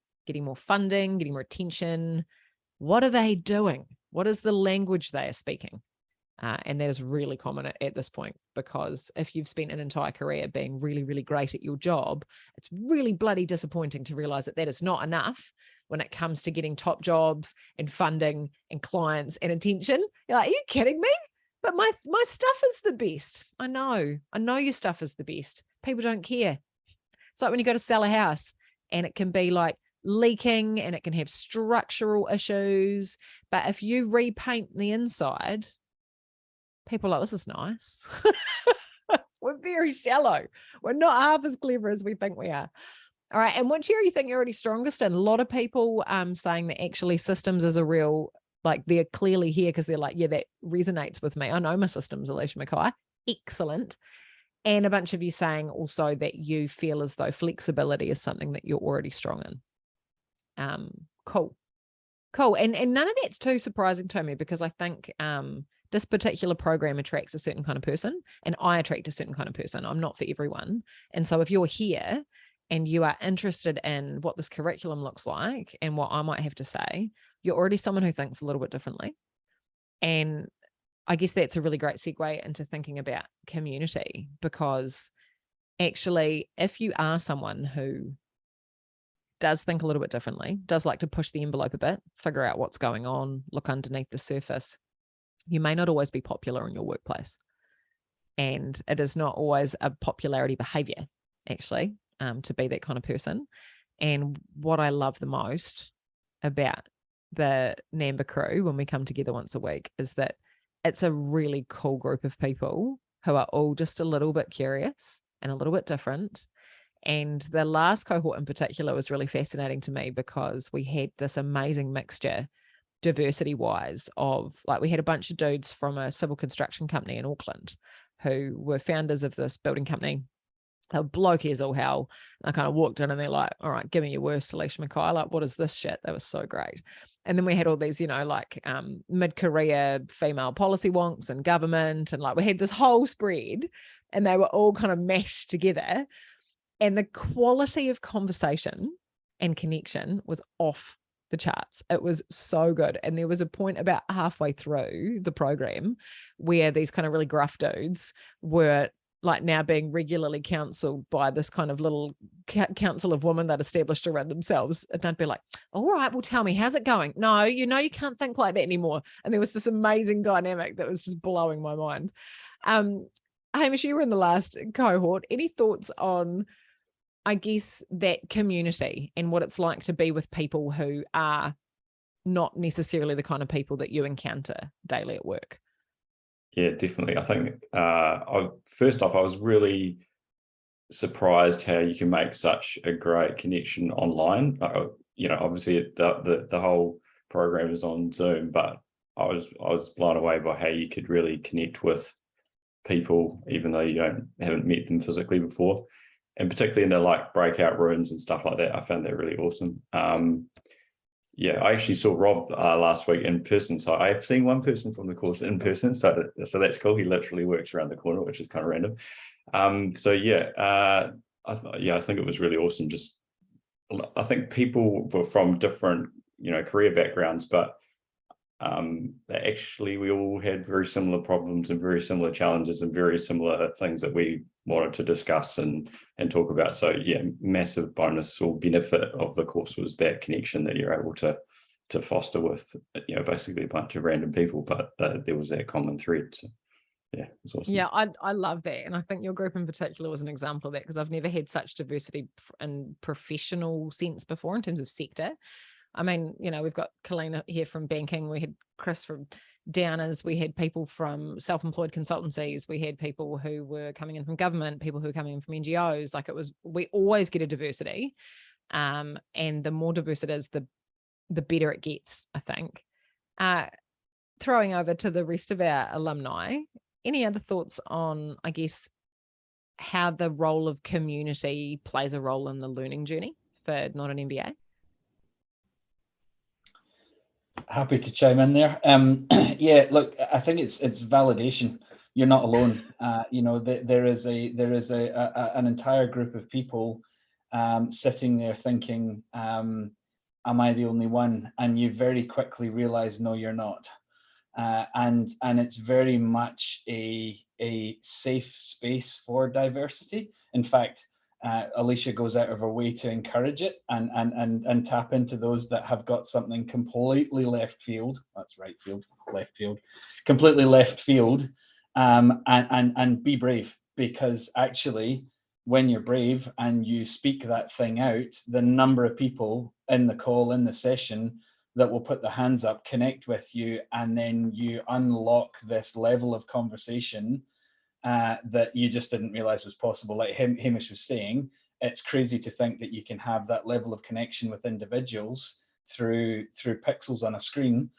funding, getting more attention. What are they doing? What is the language they are speaking? And that is really common at this point, because if you've spent an entire career being really, really great at your job, it's really bloody disappointing to realize that that is not enough when it comes to getting top jobs and funding and clients and attention. You're like, are you kidding me? But my stuff is the best. I know your stuff is the best. People don't care. It's like when you go to sell a house and it can be like leaking and it can have structural issues. But if you repaint the inside, people are like, this is nice. We're very shallow. We're not half as clever as we think we are. All right. And which area you think you're already strongest in? A lot of people saying that actually systems is a real, like, they're clearly here because they're like, yeah, that resonates with me. I know my systems, Alicia McKay. Excellent. And a bunch of you saying also that you feel as though flexibility is something that you're already strong in. Cool. And none of that's too surprising to me, because I think this particular program attracts a certain kind of person, and I attract a certain kind of person. I'm not for everyone. And so if you're here and you are interested in what this curriculum looks like and what I might have to say, you're already someone who thinks a little bit differently. And I guess that's a really great segue into thinking about community, because actually, if you are someone who does think a little bit differently, does like to push the envelope a bit, figure out what's going on, look underneath the surface, you may not always be popular in your workplace. And it is not always a popularity behavior, actually, to be that kind of person. And what I love the most about the naMBA crew when we come together once a week is that it's a really cool group of people who are all just a little bit curious and a little bit different. And the last cohort in particular was really fascinating to me, because we had this amazing mixture diversity wise of, like, we had a bunch of dudes from a civil construction company in Auckland who were founders of this building company they were blokey as all hell. And I kind of walked in and they're like, all right, give me your worst, Alicia McKay. Like, what is this shit? That was so great. And then we had all these, you know, like mid-career female policy wonks and government. And like we had this whole spread and they were all kind of mashed together. And the quality of conversation and connection was off the charts. It was so good. And there was a point about halfway through the program where these kind of really gruff dudes were like now being regularly counseled by this kind of little council of women that established around themselves. And they'd be like, all right, well, tell me, how's it going? No, you know, you can't think like that anymore. And there was this amazing dynamic that was just blowing my mind. Hamish, you were in the last cohort. Any thoughts on, I guess, that community and what it's like to be with people who are not necessarily the kind of people that you encounter daily at work? Yeah, definitely. I think first off, I was really surprised how you can make such a great connection online. You know, obviously the whole program is on Zoom, but I was blown away by how you could really connect with people, even though you haven't met them physically before. And particularly in the like breakout rooms and stuff like that, I found that really awesome. Yeah, I actually saw Rob last week in person. So I've seen one person from the course in person. So that's cool. He literally works around the corner, which is kind of random. So yeah, I think it was really awesome. Just, I think people were from different, you know, career backgrounds, but actually we all had very similar problems and very similar challenges and very similar things that we wanted to discuss and talk about. So yeah, massive bonus or benefit of the course was that connection that you're able to foster with, you know, basically a bunch of random people, but there was that common thread. So yeah, it was awesome. Yeah, I love that. And I think your group in particular was an example of that, because I've never had such diversity in professional sense before in terms of sector. I mean, you know, we've got Kalena here from banking. We had Chris from Downers. We had people from self-employed consultancies. We had people who were coming in from government, people who were coming in from NGOs. Like we always get a diversity. And the more diverse it is, the better it gets, I think. Throwing over to the rest of our alumni, any other thoughts on, I guess, how the role of community plays a role in the learning journey for Not An MBA? Happy to chime in there. Yeah, look, I think it's validation. You're not alone. You know, there is an entire group of people sitting there thinking, am I the only one? And you very quickly realize, no, you're not. And it's very much a safe space for diversity. In fact, Alicia goes out of her way to encourage it and tap into those that have got something completely left field. That's right field, left field, completely left field, and be brave, because actually when you're brave and you speak that thing out, the number of people in the call, in the session, that will put their hands up, connect with you, and then you unlock this level of conversation that you just didn't realize was possible. Like Hamish was saying, it's crazy to think that you can have that level of connection with individuals through pixels on a screen.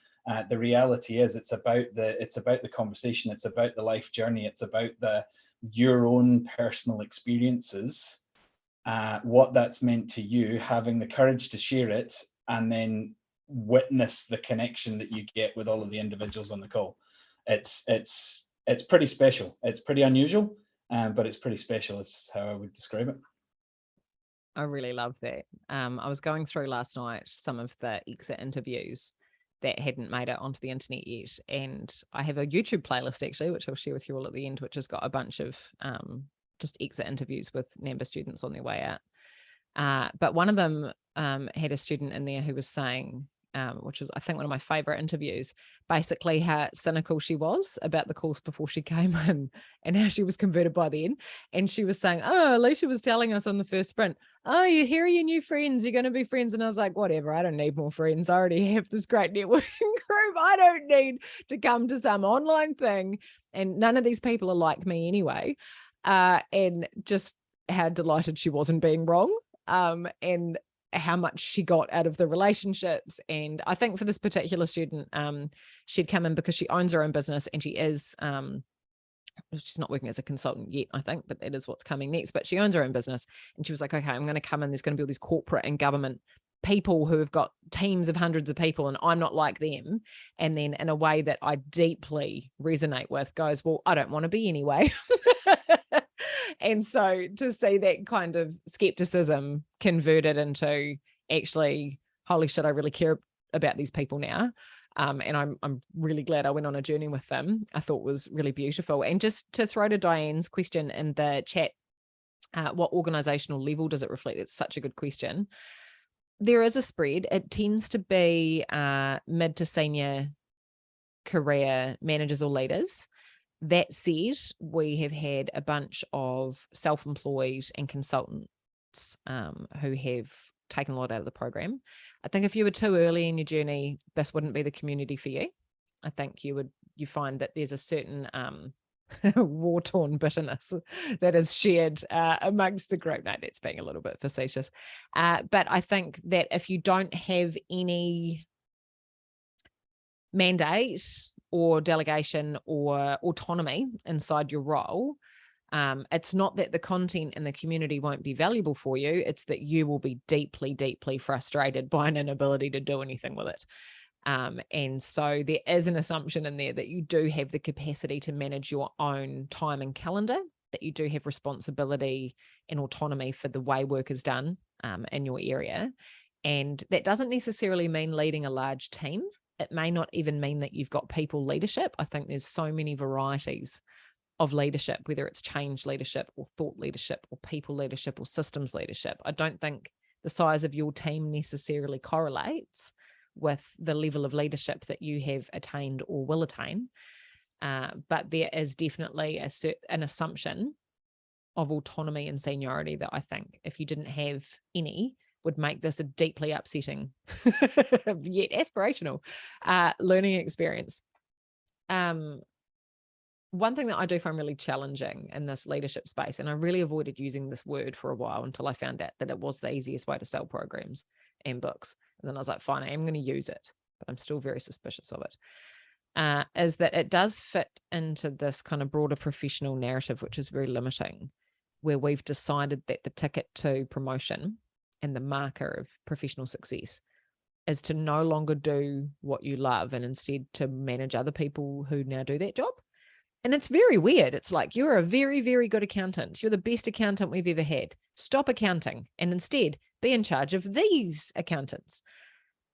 The reality is it's about the conversation, it's about the life journey, it's about your own personal experiences, what that's meant to you, having the courage to share it, and then witness the connection that you get with all of the individuals on the call. It's pretty special. It's pretty unusual, but it's pretty special is how I would describe it. I really love that. I was going through last night some of the exit interviews that hadn't made it onto the internet yet. And I have a YouTube playlist actually, which I'll share with you all at the end, which has got a bunch of just exit interviews with NAMBA students on their way out. But one of them had a student in there who was saying, which was, I think, one of my favorite interviews, basically how cynical she was about the course before she came in and how she was converted by then. And she was saying, oh, Alicia was telling us on the first sprint, oh, here are your new friends, you're going to be friends. And I was like, whatever, I don't need more friends. I already have this great networking group. I don't need to come to some online thing. And none of these people are like me anyway. And just how delighted she wasn't being wrong. And how much she got out of the relationships. And I think for this particular student, she'd come in because she owns her own business and she is she's not working as a consultant yet, I think, but that is what's coming next. But she owns her own business. And she was like, okay, I'm going to come in. There's going to be all these corporate and government people who have got teams of hundreds of people, and I'm not like them. And then in a way that I deeply resonate with goes, well, I don't want to be anyway. And so to see that kind of skepticism converted into actually, holy shit, I really care about these people now. And I'm really glad I went on a journey with them. I thought was really beautiful. And just to throw to Diane's question in the chat, what organizational level does it reflect? It's such a good question. There is a spread. It tends to be mid to senior career managers or leaders. That said, we have had a bunch of self-employed and consultants who have taken a lot out of the program. I think if you were too early in your journey, this wouldn't be the community for you. I think you find that there's a certain war-torn bitterness that is shared amongst the group. No, that's being a little bit facetious. But I think that if you don't have any mandate or delegation or autonomy inside your role, it's not that the content in the community won't be valuable for you. It's that you will be deeply, deeply frustrated by an inability to do anything with it. And so there is an assumption in there that you do have the capacity to manage your own time and calendar, that you do have responsibility and autonomy for the way work is done in your area. And that doesn't necessarily mean leading a large team. It may not even mean that you've got people leadership. I think there's so many varieties of leadership, whether it's change leadership or thought leadership or people leadership or systems leadership. I don't think the size of your team necessarily correlates with the level of leadership that you have attained or will attain. But there is definitely an assumption of autonomy and seniority that I think if you didn't have any, would make this a deeply upsetting yet aspirational learning experience. One thing that I do find really challenging in this leadership space, and I really avoided using this word for a while until I found out that it was the easiest way to sell programs and books. And then I was like, fine, I am going to use it, but I'm still very suspicious of it, is that it does fit into this kind of broader professional narrative, which is very limiting, where we've decided that the ticket to promotion and the marker of professional success is to no longer do what you love and instead to manage other people who now do that job. And it's very weird. It's like, you're a very, very good accountant. You're the best accountant we've ever had. Stop accounting and instead be in charge of these accountants.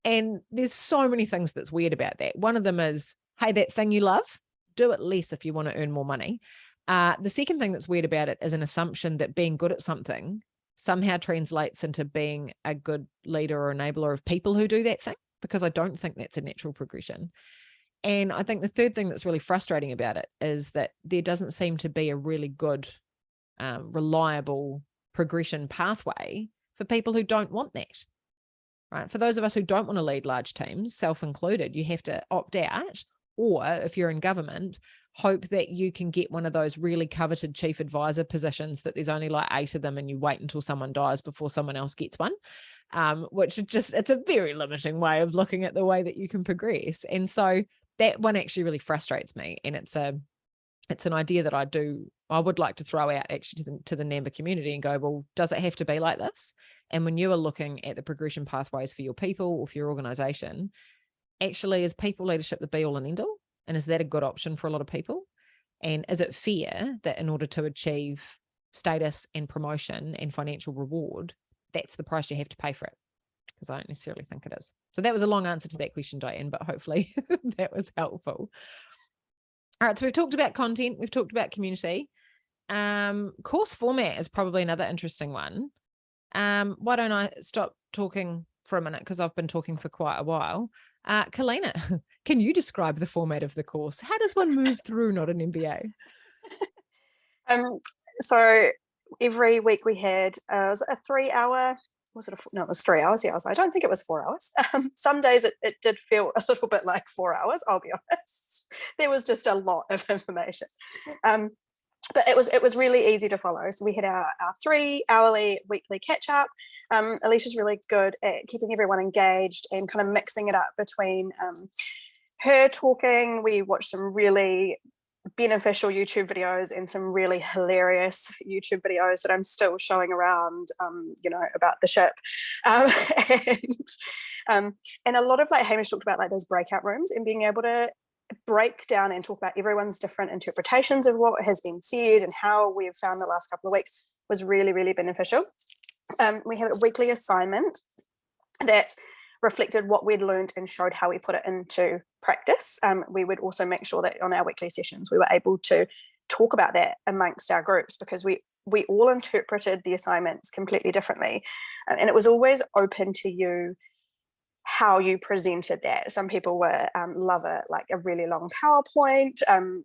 And there's so many things that's weird about that. One of them is, hey, that thing you love, do it less if you want to earn more money. The second thing that's weird about it is an assumption that being good at something somehow translates into being a good leader or enabler of people who do that thing, because I don't think that's a natural progression. And I think the third thing that's really frustrating about it is that there doesn't seem to be a really good, reliable progression pathway for people who don't want that, right? For those of us who don't want to lead large teams, self-included, you have to opt out, or if you're in government, hope that you can get one of those really coveted chief advisor positions that there's only like 8 of them and you wait until someone dies before someone else gets one, which is just, it's a very limiting way of looking at the way that you can progress. And so that one actually really frustrates me. And it's an idea that I would like to throw out actually to the naMBA community and go, well, does it have to be like this? And when you are looking at the progression pathways for your people or for your organization, actually is people leadership the be all and end all? And is that a good option for a lot of people? And is it fair that in order to achieve status and promotion and financial reward, that's the price you have to pay for it? Because I don't necessarily think it is. So that was a long answer to that question, Diane, but hopefully that was helpful. All right, so we've talked about content, we've talked about community. Course format is probably another interesting one. Why don't I stop talking for a minute, because I've been talking for quite a while. Kalena, can you describe the format of the course? How does one move through Not an MBA? So every week we had was it a 3-hour, no, it was 3 hours. Yeah, I don't think it was 4 hours. Some days it did feel a little bit like 4 hours, I'll be honest. There was just a lot of information. But it was really easy to follow. So we had our 3-hourly weekly catch up. Alicia's really good at keeping everyone engaged and kind of mixing it up between her talking. We watched some really beneficial YouTube videos and some really hilarious YouTube videos that I'm still showing around, about the ship. And a lot of, like Hamish talked about, like those breakout rooms and being able to break down and talk about everyone's different interpretations of what has been said and how we've found the last couple of weeks was really, really beneficial. We had a weekly assignment that reflected what we'd learned and showed how we put it into practice. We would also make sure that on our weekly sessions, we were able to talk about that amongst our groups, because we all interpreted the assignments completely differently. And it was always open to you how you presented that. Some people were love it, like a really long PowerPoint.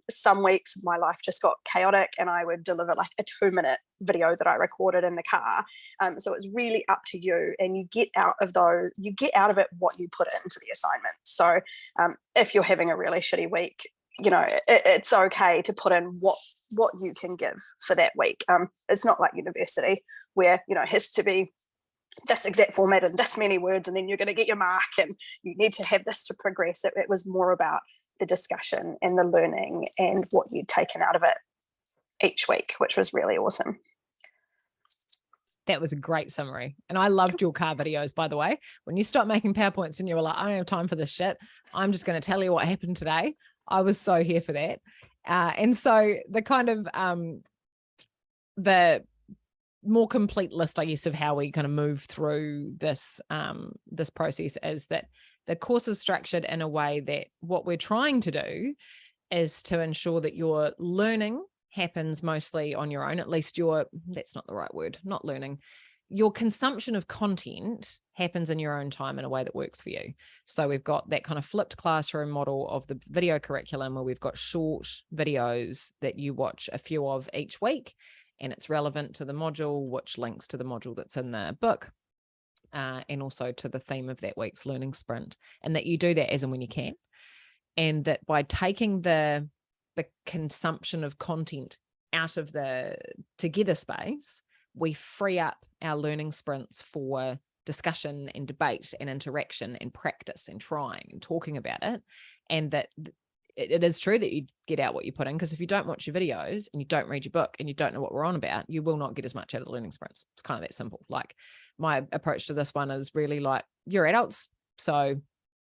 Some weeks my life just got chaotic and I would deliver like a 2-minute video that I recorded in the car. So it's really up to you, and you get out of it what you put into the assignment. So if you're having a really shitty week, it's okay to put in what you can give for that week. It's not like university where it has to be this exact format and this many words and then you're going to get your mark and you need to have this to progress. It was more about the discussion and the learning and what you'd taken out of it each week, which was really awesome. That was a great summary. And I loved your car videos, by the way. When you stopped making PowerPoints and you were like, I don't have time for this shit, I'm just going to tell you what happened today. I was so here for that. And so the kind of the more complete list, I guess, of how we kind of move through this this process is that the course is structured in a way that what we're trying to do is to ensure that your learning happens mostly on your own. At least that's not the right word, not learning. Your consumption of content happens in your own time in a way that works for you. So we've got that kind of flipped classroom model of the video curriculum where we've got short videos that you watch a few of each week, and it's relevant to the module, which links to the module that's in the book, and also to the theme of that week's learning sprint, and that you do that as and when you can. And that by taking the consumption of content out of the together space, we free up our learning sprints for discussion and debate and interaction and practice and trying and talking about it. And that it is true that you get out what you put in, because if you don't watch your videos and you don't read your book and you don't know what we're on about, you will not get as much out of the learning sprints. It's kind of that simple. Like, my approach to this one is really like, you're adults, so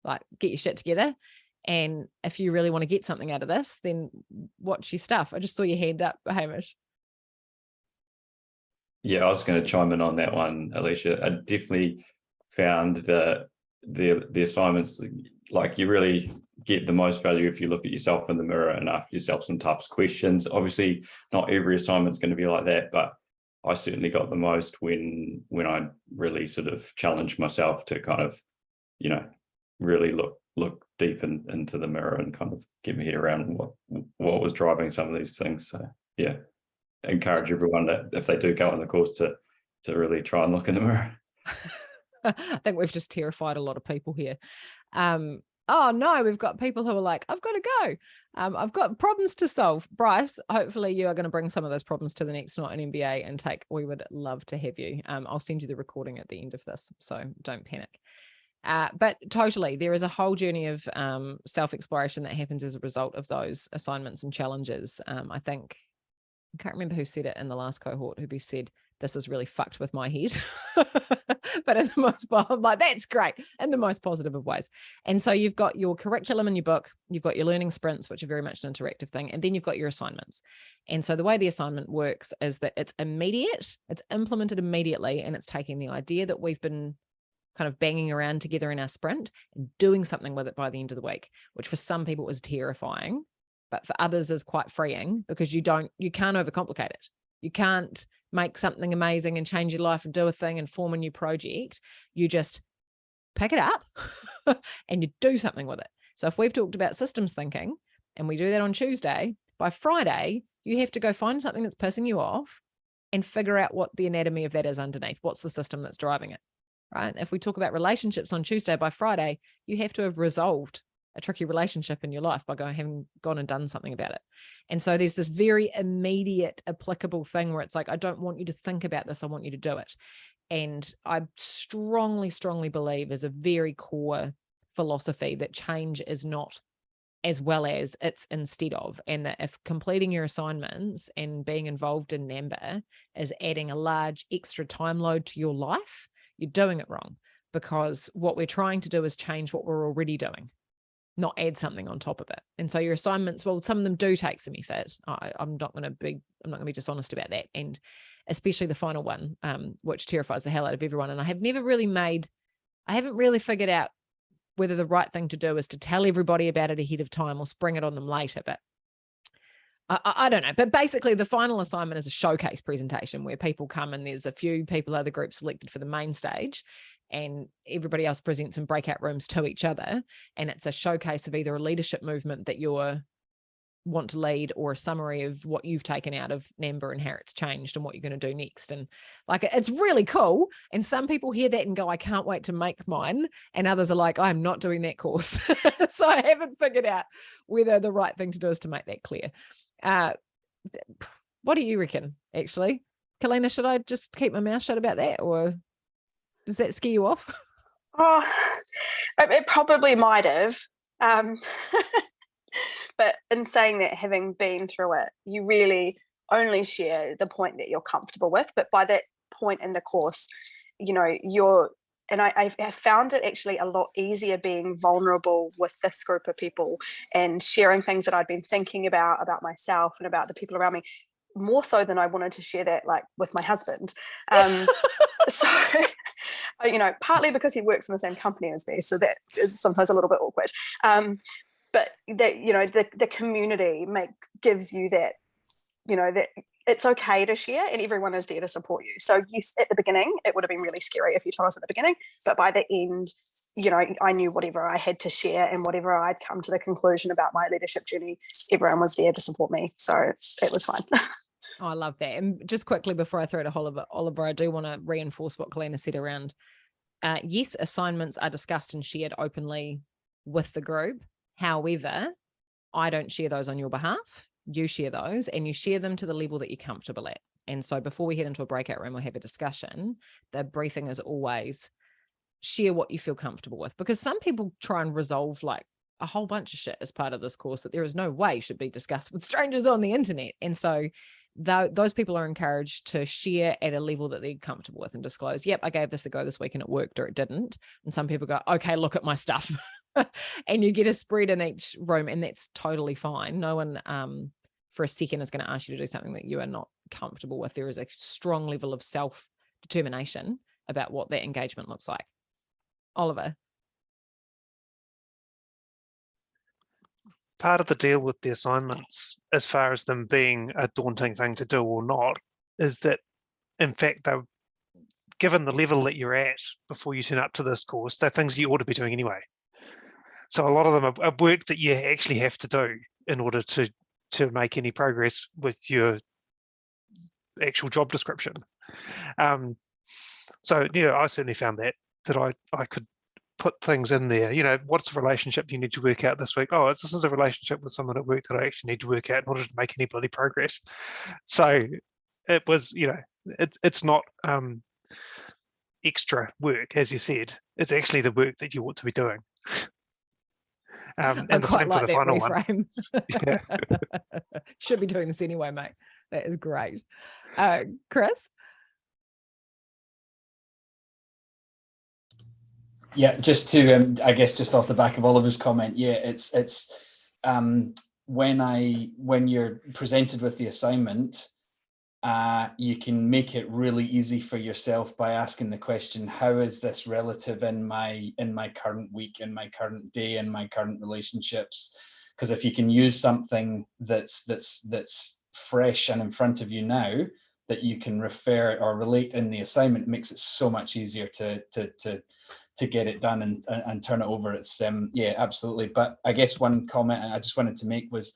like get your shit together. And if you really want to get something out of this, then watch your stuff. I just saw your hand up, Hamish. Yeah, I was going to chime in on that one, Alicia. I definitely found the assignments, like, you really get the most value if you look at yourself in the mirror and ask yourself some tough questions. Obviously, not every assignment's going to be like that, but I certainly got the most when I really sort of challenged myself to kind of, really look deep into the mirror and kind of get my head around what was driving some of these things. So yeah, encourage everyone that if they do go on the course to really try and look in the mirror. I think we've just terrified a lot of people here. Oh no, we've got people who are like, I've got to go. I've got problems to solve. Bryce, hopefully you are going to bring some of those problems to the next Not An MBA intake. We would love to have you. I'll send you the recording at the end of this, so don't panic. But totally, there is a whole journey of self-exploration that happens as a result of those assignments and challenges. I think, I can't remember who said it in the last cohort, who said, this is really fucked with my head. But in the most, I'm like, that's great, in the most positive of ways. And so you've got your curriculum in your book, you've got your learning sprints, which are very much an interactive thing, and then you've got your assignments. And so the way the assignment works is that it's immediate, it's implemented immediately, and it's taking the idea that we've been kind of banging around together in our sprint and doing something with it by the end of the week, which for some people is terrifying, but for others is quite freeing, because you can't overcomplicate it. You can't make something amazing and change your life and do a thing and form a new project. You just pick it up and you do something with it. So if we've talked about systems thinking and we do that on Tuesday, by Friday, you have to go find something that's pissing you off and figure out what the anatomy of that is underneath. What's the system that's driving it, right? If we talk about relationships on Tuesday, by Friday, you have to have resolved a tricky relationship in your life by having gone and done something about it. And so there's this very immediate applicable thing where it's like, I don't want you to think about this, I want you to do it. And I strongly, strongly believe as a very core philosophy that change is not as well as it's instead of, and that if completing your assignments and being involved in naMBA is adding a large extra time load to your life, you're doing it wrong, because what we're trying to do is change what we're already doing, not add something on top of it. And so your assignments, well, some of them do take some effort. I'm not going to be dishonest about that. And especially the final one, which terrifies the hell out of everyone. And I haven't really figured out whether the right thing to do is to tell everybody about it ahead of time or spring it on them later. But I don't know. But basically the final assignment is a showcase presentation where people come and there's a few people out of the group selected for the main stage, and everybody else presents in breakout rooms to each other. And it's a showcase of either a leadership movement that you want to lead, or a summary of what you've taken out of naMBA and how it's changed and what you're going to do next. And like, it's really cool. And some people hear that and go, I can't wait to make mine. And others are like, I'm not doing that course. So I haven't figured out whether the right thing to do is to make that clear. What do you reckon, actually? Kalena, should I just keep my mouth shut about that, or does that scare you off? Oh, it probably might have. But in saying that, having been through it, you really only share the point that you're comfortable with. But by that point in the course, you know, I found it actually a lot easier being vulnerable with this group of people and sharing things that I'd been thinking about myself and about the people around me, more so than I wanted to share that like with my husband. So, you know, partly because he works in the same company as me, so that is sometimes a little bit awkward. But that, you know, the community gives you that, you know, that it's okay to share and everyone is there to support you. So yes, at the beginning, it would have been really scary if you told us at the beginning, but by the end, you know, I knew whatever I had to share and whatever I'd come to the conclusion about my leadership journey, everyone was there to support me. So it was fine. Oh, I love that. And just quickly before I throw it to Oliver, I do want to reinforce what Kalena said around, yes, assignments are discussed and shared openly with the group. However, I don't share those on your behalf. You share those, and you share them to the level that you're comfortable at. And so before we head into a breakout room or have a discussion, the briefing is always share what you feel comfortable with, because some people try and resolve like a whole bunch of shit as part of this course that there is no way should be discussed with strangers on the internet. And so those people are encouraged to share at a level that they're comfortable with and disclose, yep, I gave this a go this week and it worked or it didn't. And some people go, okay, look at my stuff. And you get a spread in each room, and that's totally fine. No one for a second is going to ask you to do something that you are not comfortable with. There is a strong level of self-determination about what that engagement looks like. Oliver? Part of the deal with the assignments, as far as them being a daunting thing to do or not, is that in fact they're given the level that you're at before you turn up to this course, they're things you ought to be doing anyway. So a lot of them are work that you actually have to do in order to make any progress with your actual job description. So yeah, I certainly found that I could put things in there. You know, what's the relationship you need to work out this week? Oh, this is a relationship with someone at work that I actually need to work out in order to make any bloody progress. So it was, you know, it's not extra work, as you said. It's actually the work that you ought to be doing. And the same for the final one. Yeah. Should be doing this anyway, mate. That is great. Chris? Yeah, just to I guess just off the back of Oliver's comment, yeah, it's when you're presented with the assignment, you can make it really easy for yourself by asking the question, how is this relative in my current week, in my current day, in my current relationships? Because if you can use something that's fresh and in front of you now that you can refer or relate in the assignment, it makes it so much easier to get it done and turn it over. It's yeah, absolutely. But I guess one comment I just wanted to make was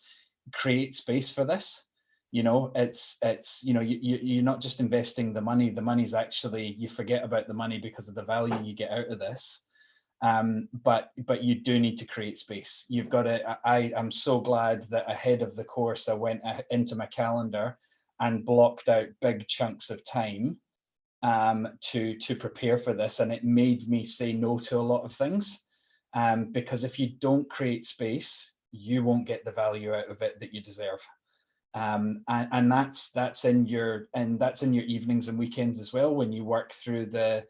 create space for this. You know, it's you know, you're not just investing the money. The money's actually, you forget about the money because of the value you get out of this. But you do need to create space. You've got to. I'm so glad that ahead of the course I went into my calendar and blocked out big chunks of time to prepare for this, and it made me say no to a lot of things. Because if you don't create space, you won't get the value out of it that you deserve. And that's in your evenings and weekends as well, when you work through the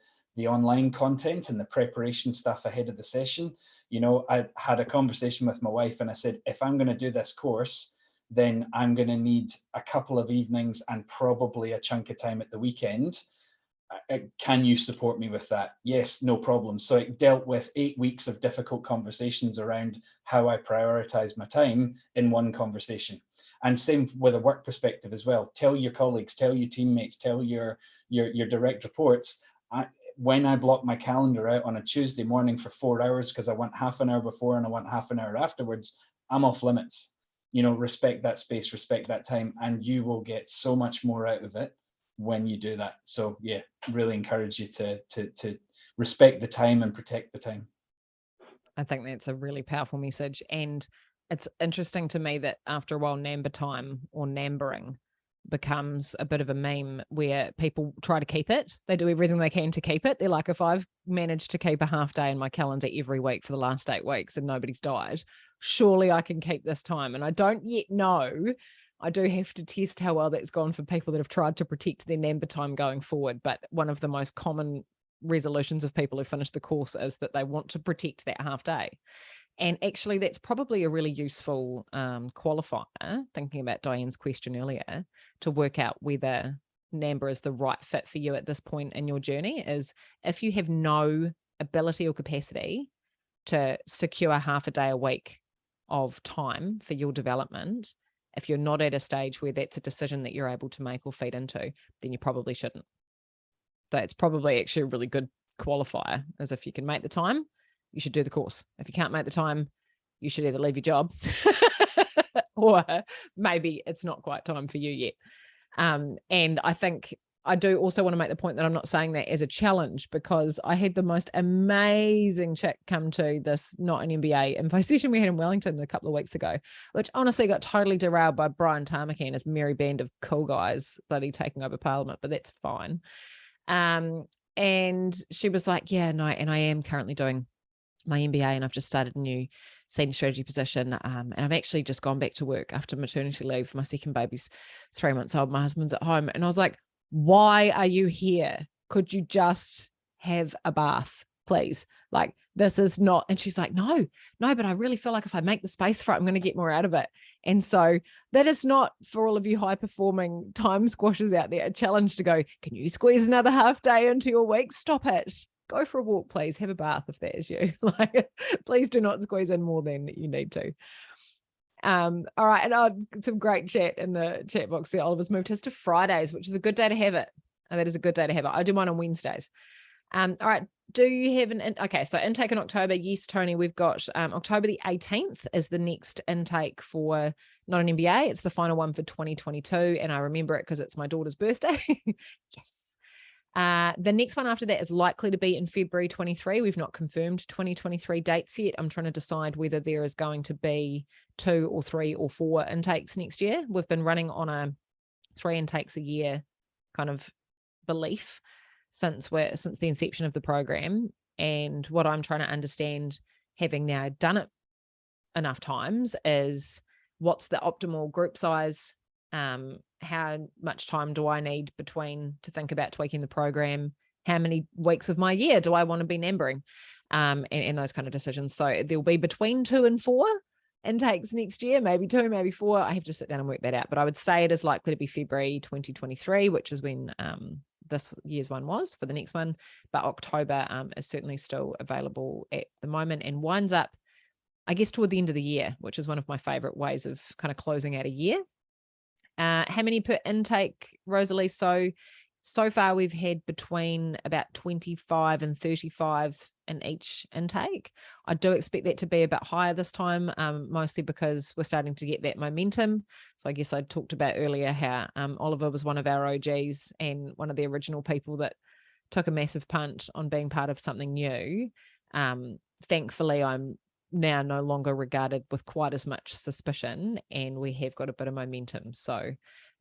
online content and the preparation stuff ahead of the session. You know, I had a conversation with my wife and I said, if I'm going to do this course, then I'm going to need a couple of evenings and probably a chunk of time at the weekend. Can you support me with that? Yes, no problem. So it dealt with 8 weeks of difficult conversations around how I prioritize my time in one conversation. And same with a work perspective as well. Tell your colleagues, tell your teammates, tell your direct reports. When I block my calendar out on a Tuesday morning for 4 hours because I want half an hour before and I want half an hour afterwards, I'm off limits. You know, respect that space, respect that time, and you will get so much more out of it when you do that. So yeah, really encourage you to respect the time and protect the time. I think that's a really powerful message. And it's interesting to me that after a while, NAMBA time or NAMBering becomes a bit of a meme where people try to keep it. They do everything they can to keep it. They're like, if I've managed to keep a half day in my calendar every week for the last 8 weeks and nobody's died, surely I can keep this time. And I don't yet know. I do have to test how well that's gone for people that have tried to protect their NAMBA time going forward. But one of the most common resolutions of people who finish the course is that they want to protect that half day. And actually, that's probably a really useful qualifier, thinking about Diane's question earlier, to work out whether NAMBA is the right fit for you at this point in your journey, is if you have no ability or capacity to secure half a day a week of time for your development, if you're not at a stage where that's a decision that you're able to make or feed into, then you probably shouldn't. So it's probably actually a really good qualifier, as if you can make the time, you should do the course. If you can't make the time, you should either leave your job or maybe it's not quite time for you yet. And I think I do also want to make the point that I'm not saying that as a challenge, because I had the most amazing chick come to this Not An MBA info session we had in Wellington a couple of weeks ago, which honestly got totally derailed by Brian Tamaki and his merry band of cool guys bloody taking over Parliament, but that's fine. And she was like, yeah, no, and I am currently doing my MBA and I've just started a new senior strategy position. And I've actually just gone back to work after maternity leave. My second baby's 3 months old. My husband's at home. And I was like, why are you here? Could you just have a bath, please? Like, this is not. And she's like, no, but I really feel like if I make the space for it, I'm going to get more out of it. And so that is not, for all of you high performing time squashers out there, a challenge to go, can you squeeze another half day into your week? Stop it. Go for a walk, please. Have a bath if that is you. Like, please do not squeeze in more than you need to. All right. And some great chat in the chat box there. Oliver's moved his to Fridays, which is a good day to have it. And that is a good day to have it. I do mine on Wednesdays. All right. Do you have okay, so intake in October? Yes, Tony, we've got October the 18th is the next intake for Not An MBA. It's the final one for 2022. And I remember it because it's my daughter's birthday. Yes. The next one after that is likely to be in February 23. We've not confirmed 2023 dates yet. I'm trying to decide whether there is going to be 2 or 3 or 4 intakes next year. We've been running on a 3 intakes a year kind of belief since the inception of the program. And what I'm trying to understand, having now done it enough times, is what's the optimal group size? How much time do I need between to think about tweaking the program? How many weeks of my year do I want to be NAMBering? And those kind of decisions. So there'll be between 2 and 4 intakes next year, maybe 2, maybe 4. I have to sit down and work that out, but I would say it is likely to be February 2023, which is when this year's one was for the next one. But October is certainly still available at the moment and winds up, I guess, toward the end of the year, which is one of my favorite ways of kind of closing out a year. How many per intake, Rosalie? So far we've had between about 25 and 35 in each intake. I do expect that to be a bit higher this time, mostly because we're starting to get that momentum. So I guess I talked about earlier how Oliver was one of our OGs and one of the original people that took a massive punt on being part of something new. Thankfully, I'm now no longer regarded with quite as much suspicion, and we have got a bit of momentum. So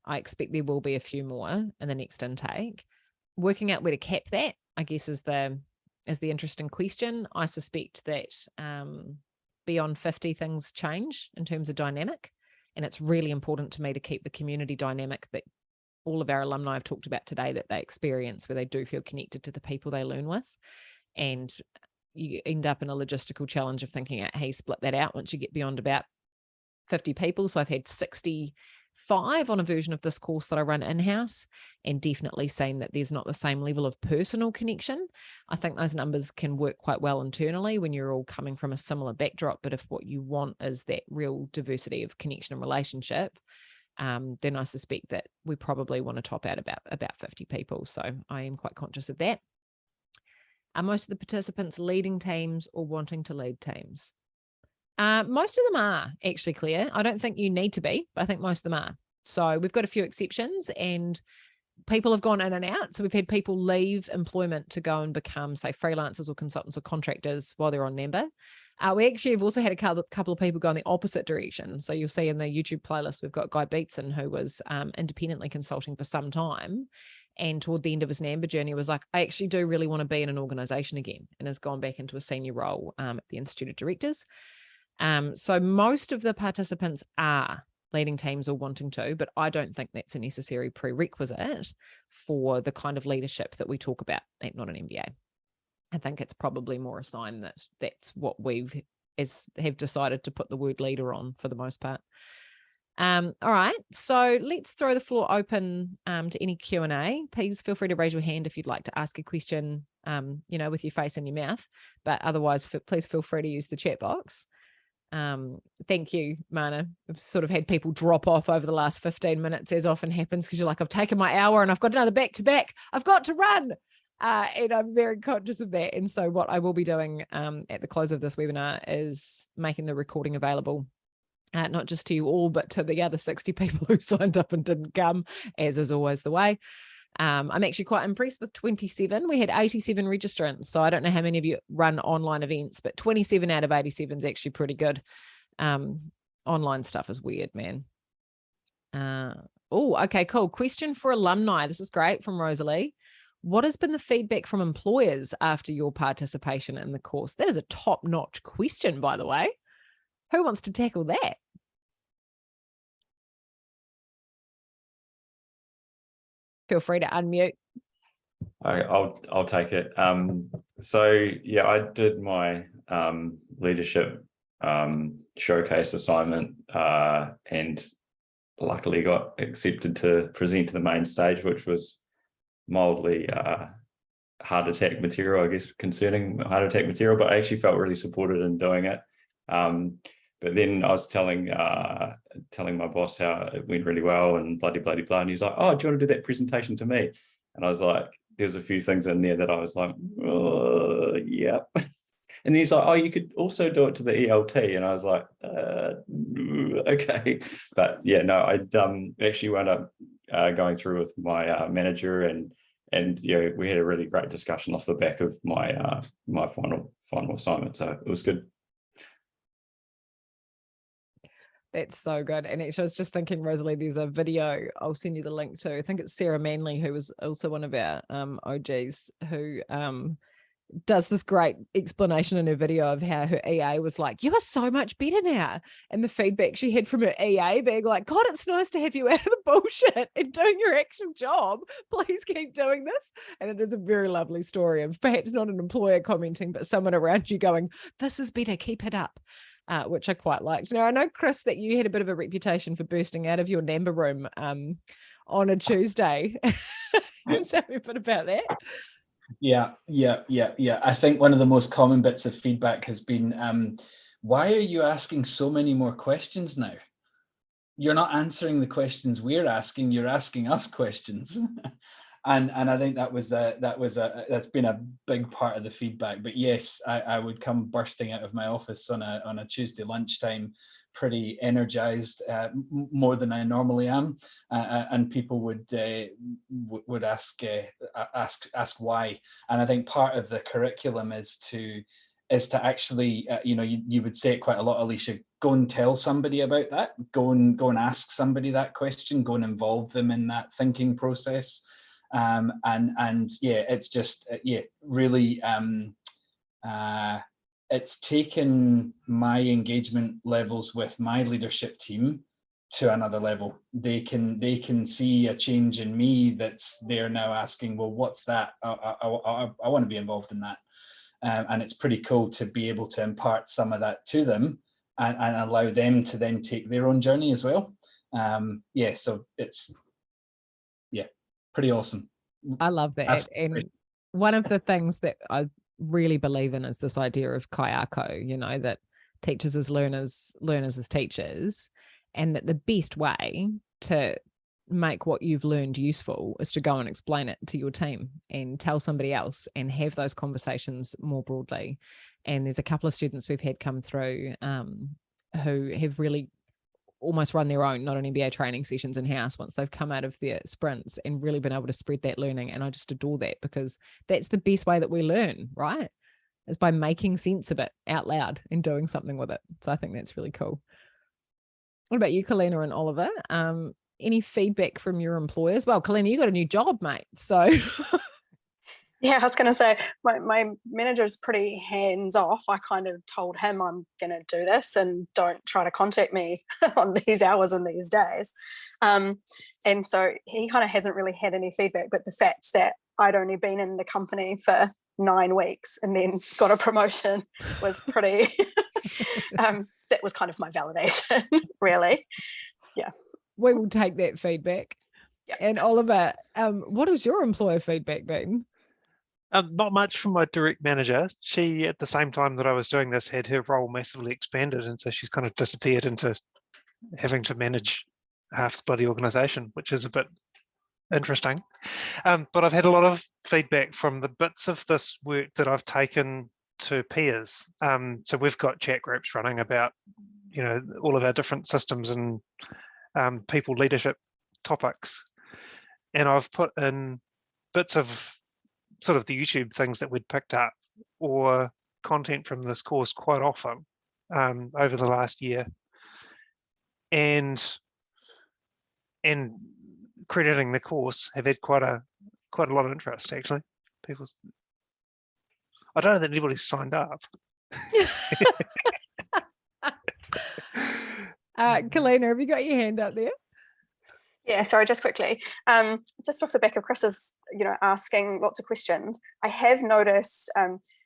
I expect there will be a few more in the next intake. Working out where to cap that, I guess, is the interesting question. I suspect that beyond 50, things change in terms of dynamic. And it's really important to me to keep the community dynamic that all of our alumni have talked about today, that they experience, where they do feel connected to the people they learn with. And you end up in a logistical challenge of thinking out how you split that out once you get beyond about 50 people. So I've had 65 on a version of this course that I run in-house, and definitely saying that there's not the same level of personal connection. I think those numbers can work quite well internally when you're all coming from a similar backdrop, but if what you want is that real diversity of connection and relationship, then I suspect that we probably want to top out about 50 people. So I am quite conscious of that. Are most of the participants leading teams or wanting to lead teams? Most of them are actually, Claire. I don't think you need to be, but I think most of them are. So we've got a few exceptions, and people have gone in and out. So we've had people leave employment to go and become, say, freelancers or consultants or contractors while they're on naMBA. We actually have also had a couple of people go in the opposite direction. So you'll see in the YouTube playlist, we've got Guy Beatson, who was independently consulting for some time. And toward the end of his naMBA journey was like, I actually do really want to be in an organization again, and has gone back into a senior role at the Institute of Directors. So most of the participants are leading teams or wanting to, but I don't think that's a necessary prerequisite for the kind of leadership that we talk about at Not An MBA. I think it's probably more a sign that that's what we have decided to put the word leader on for the most part. All right, so let's throw the floor open to any Q&A. Please feel free to raise your hand if you'd like to ask a question, with your face in your mouth, but otherwise, please feel free to use the chat box. Thank you, Mana. I've sort of had people drop off over the last 15 minutes, as often happens, because you're like, I've taken my hour and I've got another back-to-back. I've got to run. And I'm very conscious of that. And so what I will be doing at the close of this webinar is making the recording available, not just to you all, but to the other 60 people who signed up and didn't come, as is always the way. I'm actually quite impressed with 27. We had 87 registrants. So I don't know how many of you run online events, but 27 out of 87 is actually pretty good. Online stuff is weird, man. Oh, okay, cool. Question for alumni. This is great from Rosalie. What has been the feedback from employers after your participation in the course? That is a top-notch question, by the way. Who wants to tackle that? Feel free to unmute. I'll take it. So yeah, I did my leadership showcase assignment and luckily got accepted to present to the main stage, which was mildly heart attack material, I guess, concerning heart attack material, but I actually felt really supported in doing it. But then I was telling my boss how it went really well and bloody blah, and he's like, oh, do you want to do that presentation to me? And I was like, there's a few things in there that I was like, oh, yeah. And then he's like, oh, you could also do it to the ELT. And I was like, okay. But yeah, no, I actually wound up going through with my manager, and we had a really great discussion off the back of my my final assignment. So it was good. That's so good. And actually, I was just thinking, Rosalie, there's a video I'll send you the link to. I think it's Sarah Manley, who was also one of our OGs, who does this great explanation in her video of how her EA was like, you are so much better now. And the feedback she had from her EA being like, God, it's nice to have you out of the bullshit and doing your actual job. Please keep doing this. And it is a very lovely story of perhaps not an employer commenting, but someone around you going, this is better, keep it up. Which I quite liked. Now, I know, Chris, that you had a bit of a reputation for bursting out of your naMBA room on a Tuesday. Can you tell me a bit about that? Yeah. I think one of the most common bits of feedback has been, why are you asking so many more questions now? You're not answering the questions we're asking, you're asking us questions. And I think that's been a big part of the feedback. But yes, I would come bursting out of my office on a Tuesday lunchtime, pretty energized, more than I normally am, and people would ask why. And I think part of the curriculum is to actually, you would say it quite a lot, Alicia. Go and tell somebody about that. Go and ask somebody that question. Go and involve them in that thinking process. And yeah, it's just really it's taken my engagement levels with my leadership team to another level. They can see a change in me that's they're now asking, well, what's that? I want to be involved in that. And it's pretty cool to be able to impart some of that to them and allow them to then take their own journey as well. So it's pretty awesome. I love that. And one of the things that I really believe in is this idea of kaiako, that teachers as learners, learners as teachers, and that the best way to make what you've learned useful is to go and explain it to your team and tell somebody else and have those conversations more broadly. And there's a couple of students we've had come through who have really almost run their own Not An MBA training sessions in-house once they've come out of their sprints and really been able to spread that learning. And I just adore that, because that's the best way that we learn, right? Is by making sense of it out loud and doing something with it. So I think that's really cool. What about you, Kalena and Oliver? Any feedback from your employers? Well, Kalena, you got a new job, mate. So yeah, I was going to say my manager's pretty hands off. I kind of told him I'm going to do this and don't try to contact me on these hours and these days. And so he kind of hasn't really had any feedback, but the fact that I'd only been in the company for 9 weeks and then got a promotion was pretty, that was kind of my validation, really. Yeah. We will take that feedback. Yep. And Oliver, what has your employer feedback been? Not much from my direct manager. She, at the same time that I was doing this, had her role massively expanded, and so she's kind of disappeared into having to manage half the bloody organisation, which is a bit interesting. But I've had a lot of feedback from the bits of this work that I've taken to peers. So we've got chat groups running about, all of our different systems and people leadership topics, and I've put in bits of sort of the YouTube things that we'd picked up or content from this course quite often over the last year, and crediting the course have had quite a lot of interest, actually. I don't know that anybody's signed up. Kalena, have you got your hand up there? Yeah, sorry, just quickly, just off the back of Chris's, asking lots of questions, I have noticed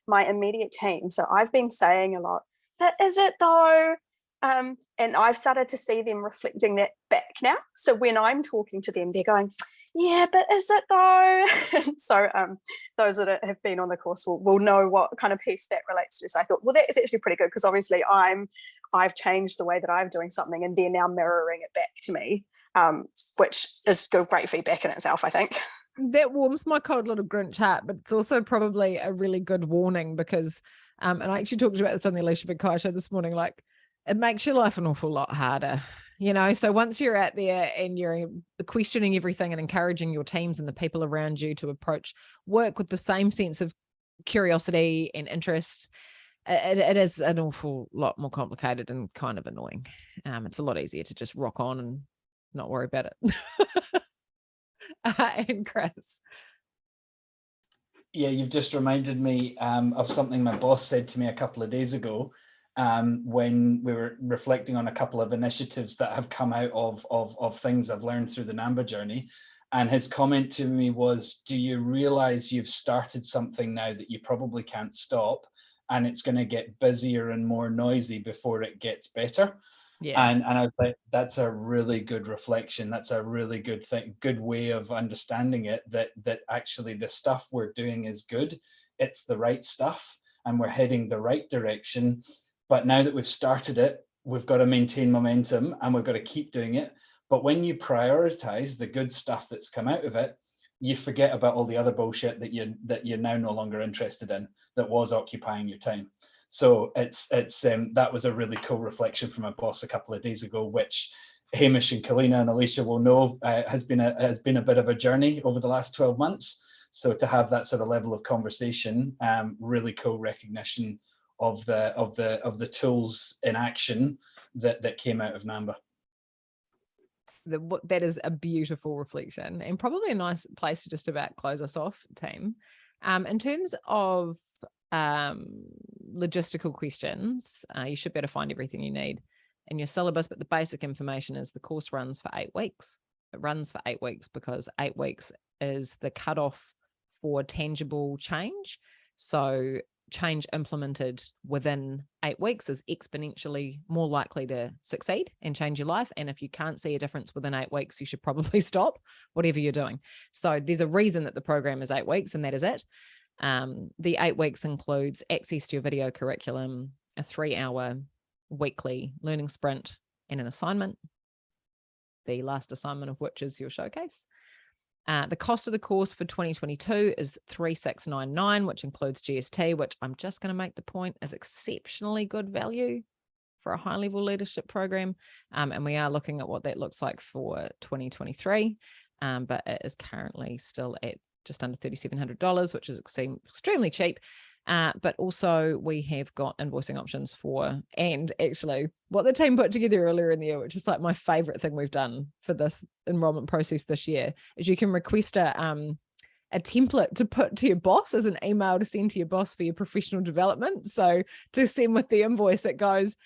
my immediate team. So I've been saying a lot, but is it though? And I've started to see them reflecting that back now. So when I'm talking to them, they're going, yeah, but is it though? And so those that have been on the course will know what kind of piece that relates to. So I thought, well, that is actually pretty good, because obviously I've changed the way that I'm doing something and they're now mirroring it back to me. Which is good, great feedback in itself, I think. That warms my cold little Grinch heart, but it's also probably a really good warning, because, and I actually talked about this on the Alicia McKay show this morning, like it makes your life an awful lot harder, so once you're out there and you're questioning everything and encouraging your teams and the people around you to approach work with the same sense of curiosity and interest, it is an awful lot more complicated and kind of annoying. It's a lot easier to just rock on and not worry about it. And Chris. Yeah, you've just reminded me of something my boss said to me a couple of days ago when we were reflecting on a couple of initiatives that have come out of things I've learned through the NaMBA journey. And his comment to me was, do you realize you've started something now that you probably can't stop, and it's going to get busier and more noisy before it gets better? Yeah. And I was like, that's a really good reflection. That's a really good thing, good way of understanding it, that actually the stuff we're doing is good. It's the right stuff and we're heading the right direction. But now that we've started it, we've got to maintain momentum and we've got to keep doing it. But when you prioritize the good stuff that's come out of it, you forget about all the other bullshit that you're now no longer interested in, that was occupying your time. So it's that was a really cool reflection from my boss a couple of days ago, which Hamish and Kalena and Alicia will know has been a bit of a journey over the last 12 months. So to have that sort of level of conversation, really cool recognition of the tools in action that came out of NaMBA. That is a beautiful reflection, and probably a nice place to just about close us off, team. In terms of logistical questions, you should be able to find everything you need in your syllabus, but the basic information is the course runs for 8 weeks. It runs for 8 weeks because 8 weeks is the cutoff for tangible change. So change implemented within 8 weeks is exponentially more likely to succeed and change your life. And if you can't see a difference within 8 weeks, you should probably stop whatever you're doing. So there's a reason that the program is 8 weeks, and that is it. The 8 weeks includes access to your video curriculum, a 3-hour weekly learning sprint, and an assignment, the last assignment of which is your showcase. The cost of the course for 2022 is $3,699, which includes GST, which I'm just going to make the point is exceptionally good value for a high-level leadership program. And we are looking at what that looks like for 2023, but it is currently still at just under $3,700, which is extremely cheap. But also we have got invoicing options for, and actually what the team put together earlier in the year, which is like my favorite thing we've done for this enrollment process this year, is you can request a template to put to your boss as an email to send to your boss for your professional development. So to send with the invoice, it goes,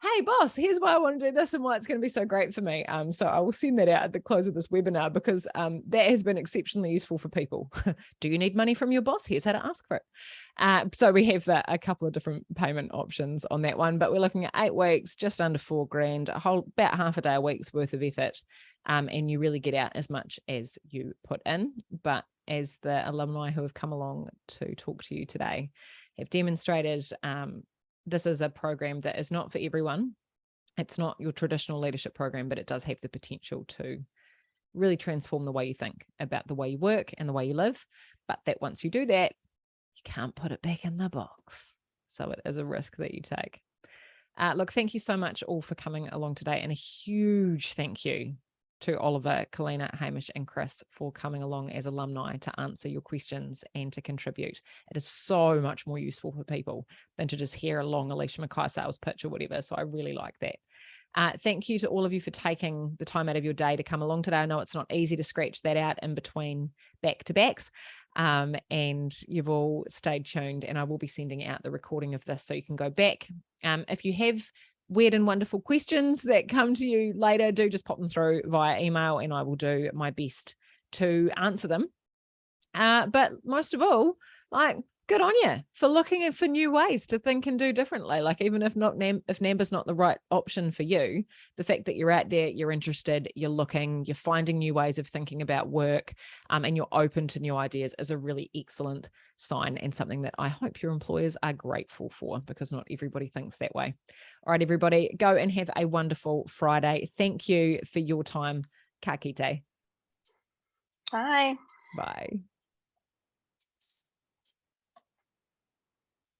hey boss, here's why I want to do this and why it's going to be so great for me. So I will send that out at the close of this webinar, because that has been exceptionally useful for people. Do you need money from your boss? Here's how to ask for it. So we have a couple of different payment options on that one, but we're looking at 8 weeks, just under $4,000, about half a day a week's worth of effort. And you really get out as much as you put in. But as the alumni who have come along to talk to you today have demonstrated, this is a program that is not for everyone. It's not your traditional leadership program, but it does have the potential to really transform the way you think about the way you work and the way you live. But that once you do that, you can't put it back in the box. So it is a risk that you take. Look, thank you so much all for coming along today. And a huge thank you to Oliver, Kalena, Hamish, and Chris for coming along as alumni to answer your questions and to contribute. It is so much more useful for people than to just hear a long Alicia McKay sales pitch or whatever. So I really like that. Thank you to all of you for taking the time out of your day to come along today. I know it's not easy to scratch that out in between back-to-backs. And you've all stayed tuned, and I will be sending out the recording of this so you can go back. If you have weird and wonderful questions that come to you later, do just pop them through via email and I will do my best to answer them. But most of all, like, good on you for looking for new ways to think and do differently. Like, even if NAMBA's not the right option for you, the fact that you're out there, you're interested, you're looking, you're finding new ways of thinking about work, and you're open to new ideas is a really excellent sign, and something that I hope your employers are grateful for, because not everybody thinks that way. All right, everybody, go and have a wonderful Friday. Thank you for your time. Ka kite. Bye. Bye.